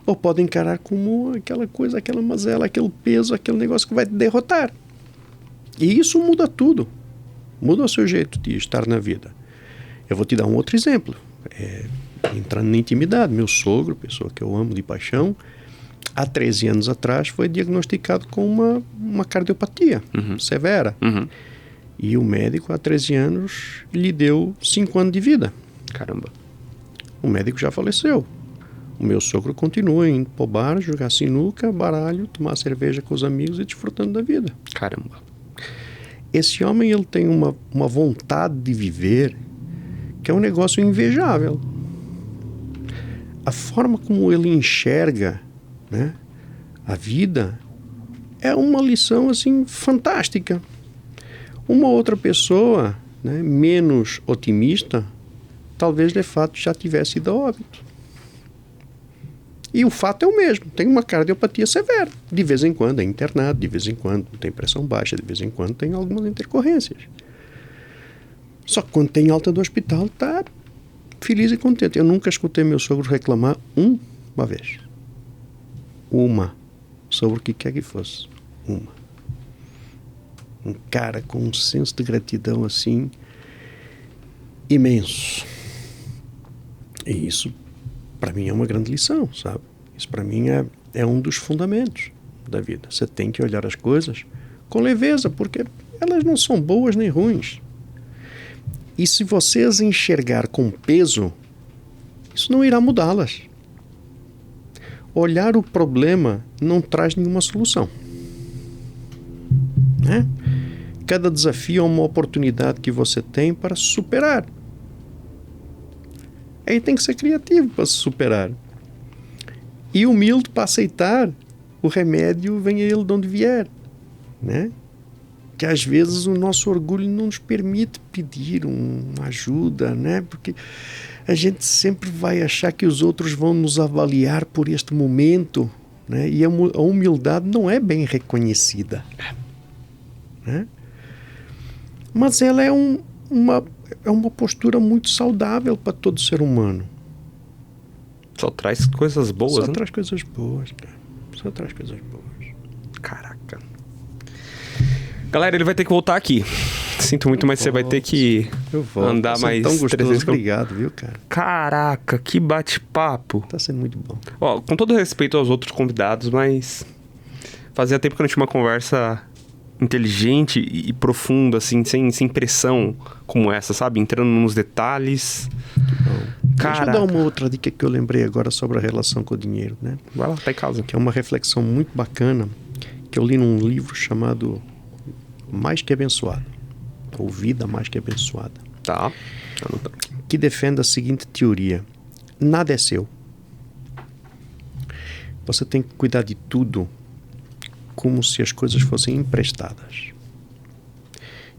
Ou pode encarar como aquela coisa, aquela mazela, aquele peso, aquele negócio que vai te derrotar. E isso muda tudo. Muda o seu jeito de estar na vida. Eu vou te dar um outro exemplo. Entrando na intimidade, meu sogro, pessoa que eu amo de paixão, há 13 anos atrás foi diagnosticado com uma cardiopatia severa. E o médico, há 13 anos, lhe deu 5 anos de vida. Caramba. O médico já faleceu. O meu sogro continua indo pro bar, jogar sinuca, baralho, tomar cerveja com os amigos e desfrutando da vida. Caramba. Esse homem, ele tem uma vontade de viver que é um negócio invejável. A forma como ele enxerga, né, a vida é uma lição assim fantástica. Uma outra pessoa, né, menos otimista, talvez de fato já tivesse ido a óbito. E o fato é o mesmo, tem uma cardiopatia severa. De vez em quando é internado, de vez em quando tem pressão baixa, de vez em quando tem algumas intercorrências. Só que quando tem alta do hospital, está feliz e contente. Eu nunca escutei meu sogro reclamar uma vez. Sobre o que quer que fosse. Uma. Um cara com um senso de gratidão assim imenso. E isso para mim é uma grande lição, sabe? Isso para mim é um dos fundamentos da vida. Você tem que olhar as coisas com leveza, porque elas não são boas nem ruins. E se você as enxergar com peso, isso não irá mudá-las. Olhar o problema não traz nenhuma solução. Né? Cada desafio é uma oportunidade que você tem para superar. Aí tem que ser criativo para se superar. E humilde para aceitar o remédio, venha ele de onde vier. Né? Que às vezes o nosso orgulho não nos permite pedir uma ajuda, né? Porque a gente sempre vai achar que os outros vão nos avaliar por este momento, né? E a humildade não é bem reconhecida. Né? Mas ela é uma postura muito saudável para todo ser humano. Só traz coisas boas, né? Só traz coisas boas, cara. Só traz coisas boas. Caraca. Galera, ele vai ter que voltar aqui. Sinto muito, mas você vai ter que andar mais tão gostoso. 300 km. Obrigado, viu, cara? Caraca, que bate-papo. Tá sendo muito bom. Ó, com todo respeito aos outros convidados, mas fazia tempo que eu não tinha uma conversa inteligente e profunda, assim, sem pressão como essa, sabe? Entrando nos detalhes. Deixa eu dar uma outra dica que eu lembrei agora sobre a relação com o dinheiro, né? Vai lá, tá em casa. Que é uma reflexão muito bacana que eu li num livro chamado Mais que Abençoado, ou Vida Mais que Abençoada. Tá. Anotando aqui. Que defende a seguinte teoria: nada é seu. Você tem que cuidar de tudo como se as coisas fossem emprestadas.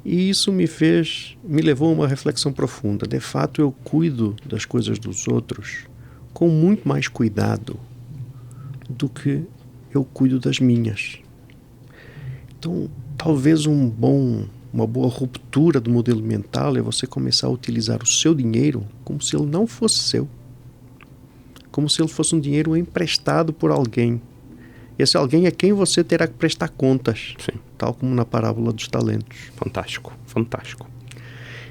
E isso me levou a uma reflexão profunda. De fato, eu cuido das coisas dos outros com muito mais cuidado do que eu cuido das minhas. Então, talvez uma boa ruptura do modelo mental é você começar a utilizar o seu dinheiro como se ele não fosse seu. Como se ele fosse um dinheiro emprestado por alguém. Esse alguém é quem você terá que prestar contas. Sim. Tal como na parábola dos talentos. Fantástico, fantástico.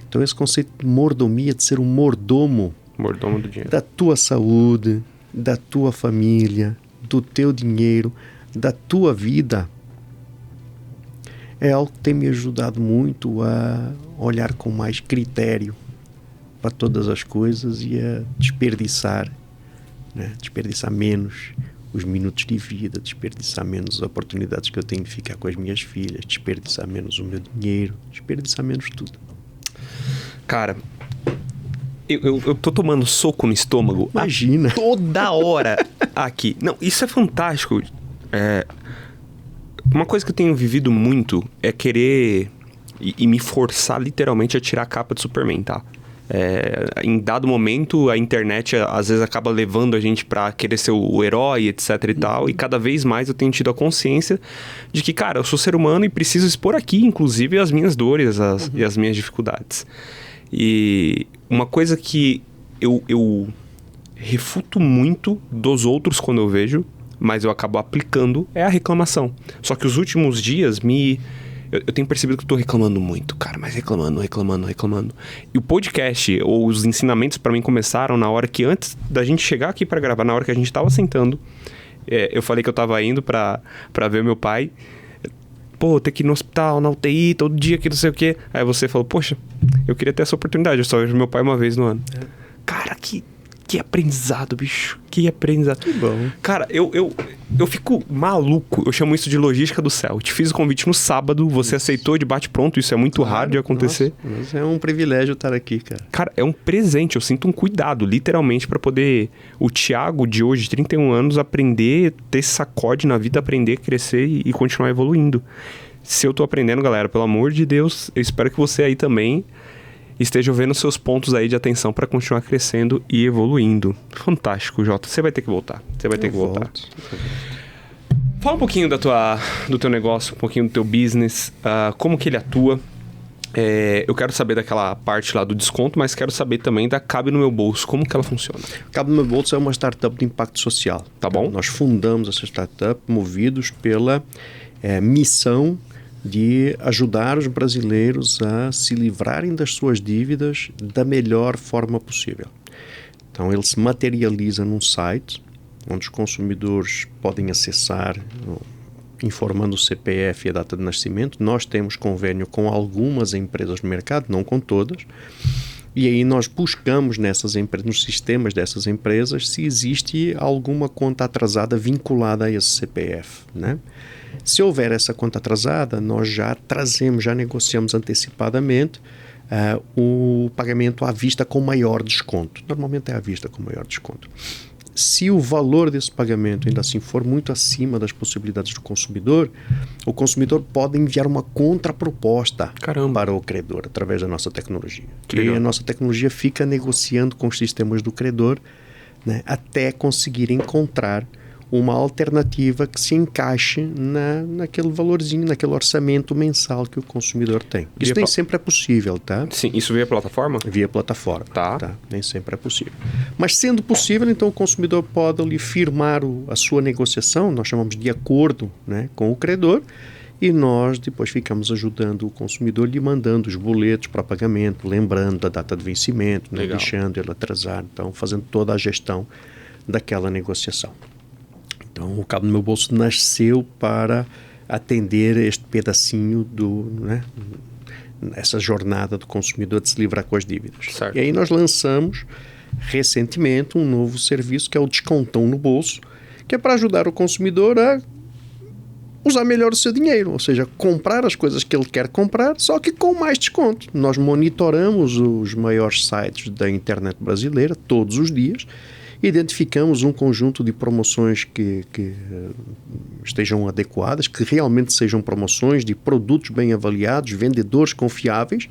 Então esse conceito de mordomia, de ser um mordomo do dinheiro, da tua saúde, da tua família, do teu dinheiro, da tua vida, é algo que tem me ajudado muito a olhar com mais critério para todas as coisas e a desperdiçar, né? Desperdiçar menos os minutos de vida, desperdiçar menos as oportunidades que eu tenho de ficar com as minhas filhas, desperdiçar menos o meu dinheiro, desperdiçar menos tudo. Cara, eu tô tomando soco no estômago. Imagina. Toda hora aqui. Não, isso é fantástico. Uma coisa que eu tenho vivido muito é querer e me forçar literalmente a tirar a capa de Superman, tá? Em dado momento, a internet às vezes acaba levando a gente pra querer ser o herói, etc e tal. E cada vez mais eu tenho tido a consciência de que, cara, eu sou ser humano e preciso expor aqui, inclusive, as minhas dores e as minhas dificuldades. E uma coisa que eu refuto muito dos outros quando eu vejo, mas eu acabo aplicando, é a reclamação. Só que os últimos dias eu tenho percebido que eu tô reclamando muito, cara, mas reclamando. E o podcast, ou os ensinamentos pra mim começaram na hora que, antes da gente chegar aqui pra gravar, na hora que a gente tava sentando, eu falei que eu tava indo pra ver meu pai. Pô, ter que ir no hospital, na UTI, todo dia, que não sei o quê. Aí você falou, poxa, eu queria ter essa oportunidade, eu só vejo meu pai uma vez no ano. Cara, que aprendizado, bicho. Que aprendizado. Que bom. Cara, eu fico maluco. Eu chamo isso de logística do céu. Eu te fiz o convite no sábado, você aceitou de bate-pronto. Isso é muito raro de acontecer. Nossa, mas é um privilégio estar aqui, cara. Cara, é um presente. Eu sinto um cuidado, literalmente, pra poder o Thiago de hoje, de 31 anos, aprender, ter esse sacode na vida, aprender, crescer e continuar evoluindo. Se eu tô aprendendo, galera, pelo amor de Deus, eu espero que você aí também esteja vendo seus pontos aí de atenção para continuar crescendo e evoluindo. Fantástico, Jota. Você vai ter que voltar. Fala um pouquinho do teu negócio, um pouquinho do teu business, como que ele atua. Eu quero saber daquela parte lá do desconto, mas quero saber também da Cabe no Meu Bolso. Como que ela funciona? Cabe no Meu Bolso é uma startup de impacto social. Tá bom. Nós fundamos essa startup movidos pela missão de ajudar os brasileiros a se livrarem das suas dívidas da melhor forma possível. Então, ele se materializa num site onde os consumidores podem acessar, informando o CPF e a data de nascimento. Nós temos convênio com algumas empresas do mercado, não com todas, e aí nós buscamos nessas empresas, nos sistemas dessas empresas, se existe alguma conta atrasada vinculada a esse CPF, né? Se houver essa conta atrasada, nós já negociamos antecipadamente o pagamento à vista com maior desconto. Normalmente é à vista com maior desconto. Se o valor desse pagamento ainda assim for muito acima das possibilidades do consumidor, o consumidor pode enviar uma contraproposta para o credor através da nossa tecnologia. E a nossa tecnologia fica negociando com os sistemas do credor, né, até conseguir encontrar uma alternativa que se encaixe naquele valorzinho, naquele orçamento mensal que o consumidor tem. Isso nem sempre é possível, tá? Sim, isso via plataforma? Via plataforma. Tá. Nem sempre é possível. Mas sendo possível, então o consumidor pode ali firmar a sua negociação, nós chamamos de acordo, né, com o credor, e nós depois ficamos ajudando o consumidor, lhe mandando os boletos para pagamento, lembrando da data de vencimento, né, deixando ele atrasar, então fazendo toda a gestão daquela negociação. Então, o Cabe no Meu Bolso nasceu para atender este pedacinho né, essa jornada do consumidor de se livrar com as dívidas. Certo. E aí nós lançamos recentemente um novo serviço que é o Descontão no Bolso, que é para ajudar o consumidor a usar melhor o seu dinheiro, ou seja, comprar as coisas que ele quer comprar, só que com mais desconto. Nós monitoramos os maiores sites da internet brasileira todos os dias, identificamos um conjunto de promoções que estejam adequadas, que realmente sejam promoções de produtos bem avaliados, vendedores confiáveis,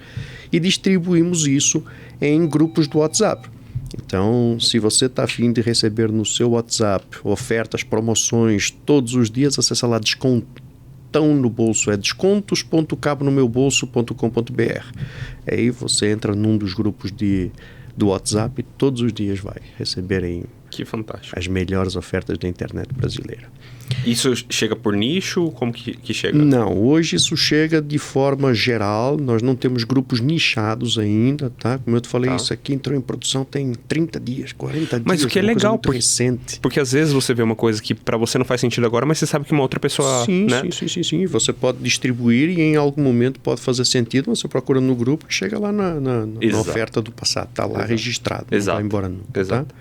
e distribuímos isso em grupos do WhatsApp. Então, se você está a fim de receber no seu WhatsApp ofertas, promoções todos os dias, acessa lá Descontão no Bolso, é descontos.cabonomeubolso.com.br. Aí você entra num dos grupos do WhatsApp e todos os dias vai receber aí Que fantástico. as melhores ofertas da internet brasileira. Isso chega por nicho? Como que chega? Não, hoje isso chega de forma geral, nós não temos grupos nichados ainda, tá? Como eu te falei, isso aqui entrou em produção tem 30 dias, 40 dias. Mas o que é legal, recente. Porque às vezes você vê uma coisa que para você não faz sentido agora, mas você sabe que uma outra pessoa... Sim, né? sim. Você pode distribuir e em algum momento pode fazer sentido, você procura no grupo e chega lá na oferta do passado, está lá registrado, não vai embora nunca. Exato. Tá?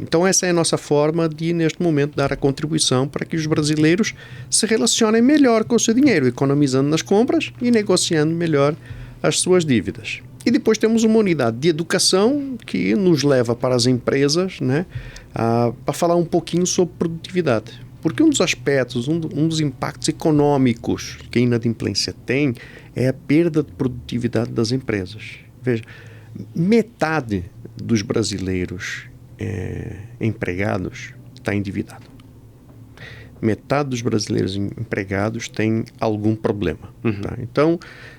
Então essa é a nossa forma de, neste momento, dar a contribuição para que os brasileiros se relacionem melhor com o seu dinheiro, economizando nas compras e negociando melhor as suas dívidas. E depois temos uma unidade de educação que nos leva para as empresas, né, para falar um pouquinho sobre produtividade. Porque um dos aspectos, um dos impactos econômicos que a inadimplência tem é a perda de produtividade das empresas. Veja, metade dos brasileiros empregados está endividado. Metade dos brasileiros empregados tem algum problema. Tá? Então,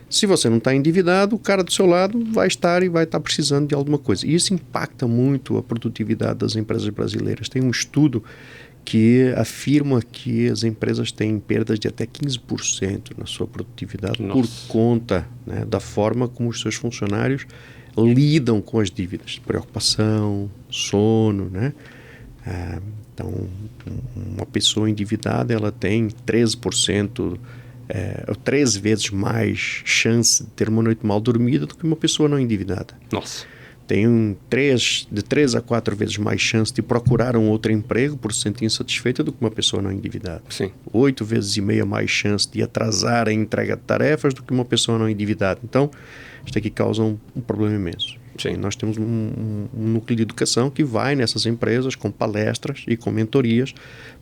se você não está endividado, o cara do seu lado vai estar precisando de alguma coisa. E isso impacta muito a produtividade das empresas brasileiras. Tem um estudo que afirma que as empresas têm perdas de até 15% na sua produtividade. Nossa. Por conta, né, da forma como os seus funcionários lidam com as dívidas, preocupação, sono, né? Então, uma pessoa endividada, ela tem 13%, 13 vezes mais chance de ter uma noite mal dormida do que uma pessoa não endividada. Nossa. Tem de 3 a 4 vezes mais chance de procurar um outro emprego por se sentir insatisfeita do que uma pessoa não endividada. Sim. 8 vezes e meia mais chance de atrasar a entrega de tarefas do que uma pessoa não endividada. Então, isto aqui causa um problema imenso. Sim. Nós temos um núcleo de educação que vai nessas empresas com palestras e com mentorias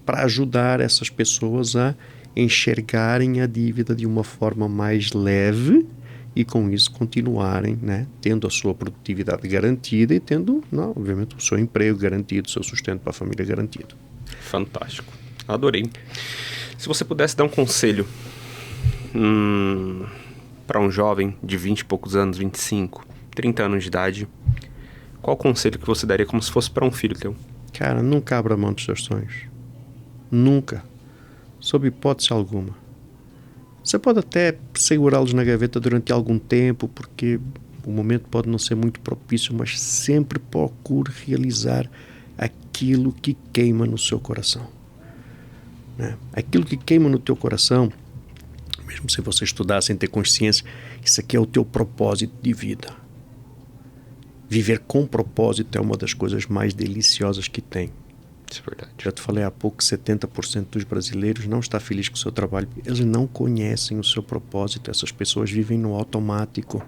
para ajudar essas pessoas a enxergarem a dívida de uma forma mais leve e com isso continuarem, né, tendo a sua produtividade garantida e tendo, obviamente, o seu emprego garantido, o seu sustento para a família garantido. Fantástico. Adorei. Se você pudesse dar um conselho para um jovem de 20 e poucos anos, 25, 30 anos de idade, qual conselho que você daria como se fosse para um filho teu? Cara, nunca abra mão dos seus sonhos. Nunca. Sob hipótese alguma. Você pode até segurá-los na gaveta durante algum tempo, porque o momento pode não ser muito propício, mas sempre procure realizar aquilo que queima no seu coração. Né? Aquilo que queima no teu coração, mesmo se você estudar sem ter consciência, isso aqui é o teu propósito de vida. Viver com propósito é uma das coisas mais deliciosas que tem. Isso é verdade. Já te falei há pouco que 70% dos brasileiros não está feliz com o seu trabalho. Eles não conhecem o seu propósito. Essas pessoas vivem no automático.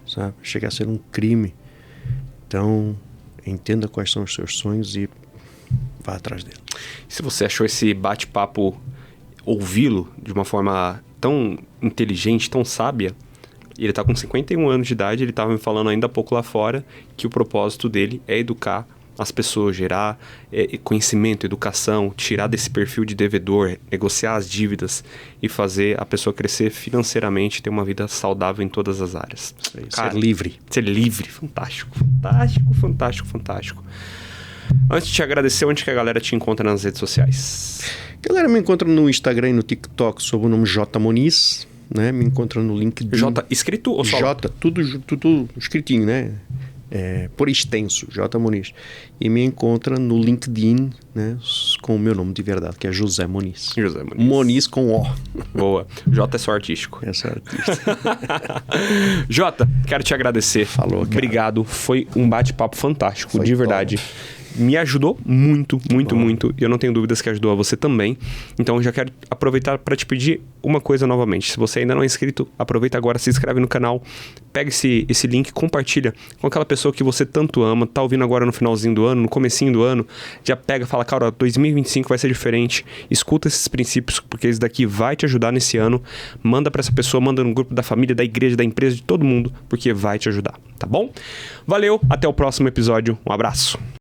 Sabe? Chega a ser um crime. Então, entenda quais são os seus sonhos e vá atrás dele. Se você achou esse bate-papo, ouvi-lo de uma forma tão inteligente, tão sábia, e ele está com 51 anos de idade, ele estava me falando ainda há pouco lá fora que o propósito dele é educar as pessoas, gerar conhecimento, educação, tirar desse perfil de devedor, negociar as dívidas e fazer a pessoa crescer financeiramente, ter uma vida saudável em todas as áreas. Cara, ser livre. Ser livre. Fantástico, fantástico, fantástico, fantástico. Antes de te agradecer, onde que a galera te encontra nas redes sociais? A galera me encontra no Instagram e no TikTok sob o nome J. Moniz, né? Me encontra no LinkedIn. J escrito ou só? J, tudo escritinho, né? por extenso, J. Muniz. E me encontra no LinkedIn, né, com o meu nome de verdade, que é José Muniz. José Muniz. Muniz com O. Boa. J é só artístico. É só artista. Jota, quero te agradecer. Falou, cara. Obrigado. Foi um bate-papo fantástico, Foi de verdade. Me ajudou muito, muito, muito. E eu não tenho dúvidas que ajudou a você também. Então, eu já quero aproveitar para te pedir uma coisa novamente. Se você ainda não é inscrito, aproveita agora, se inscreve no canal. Pega esse link, compartilha com aquela pessoa que você tanto ama. Tá ouvindo agora no finalzinho do ano, no comecinho do ano. Já pega, fala, cara, 2025 vai ser diferente. Escuta esses princípios, porque isso daqui vai te ajudar nesse ano. Manda para essa pessoa, manda no grupo da família, da igreja, da empresa, de todo mundo, porque vai te ajudar, tá bom? Valeu, até o próximo episódio. Um abraço.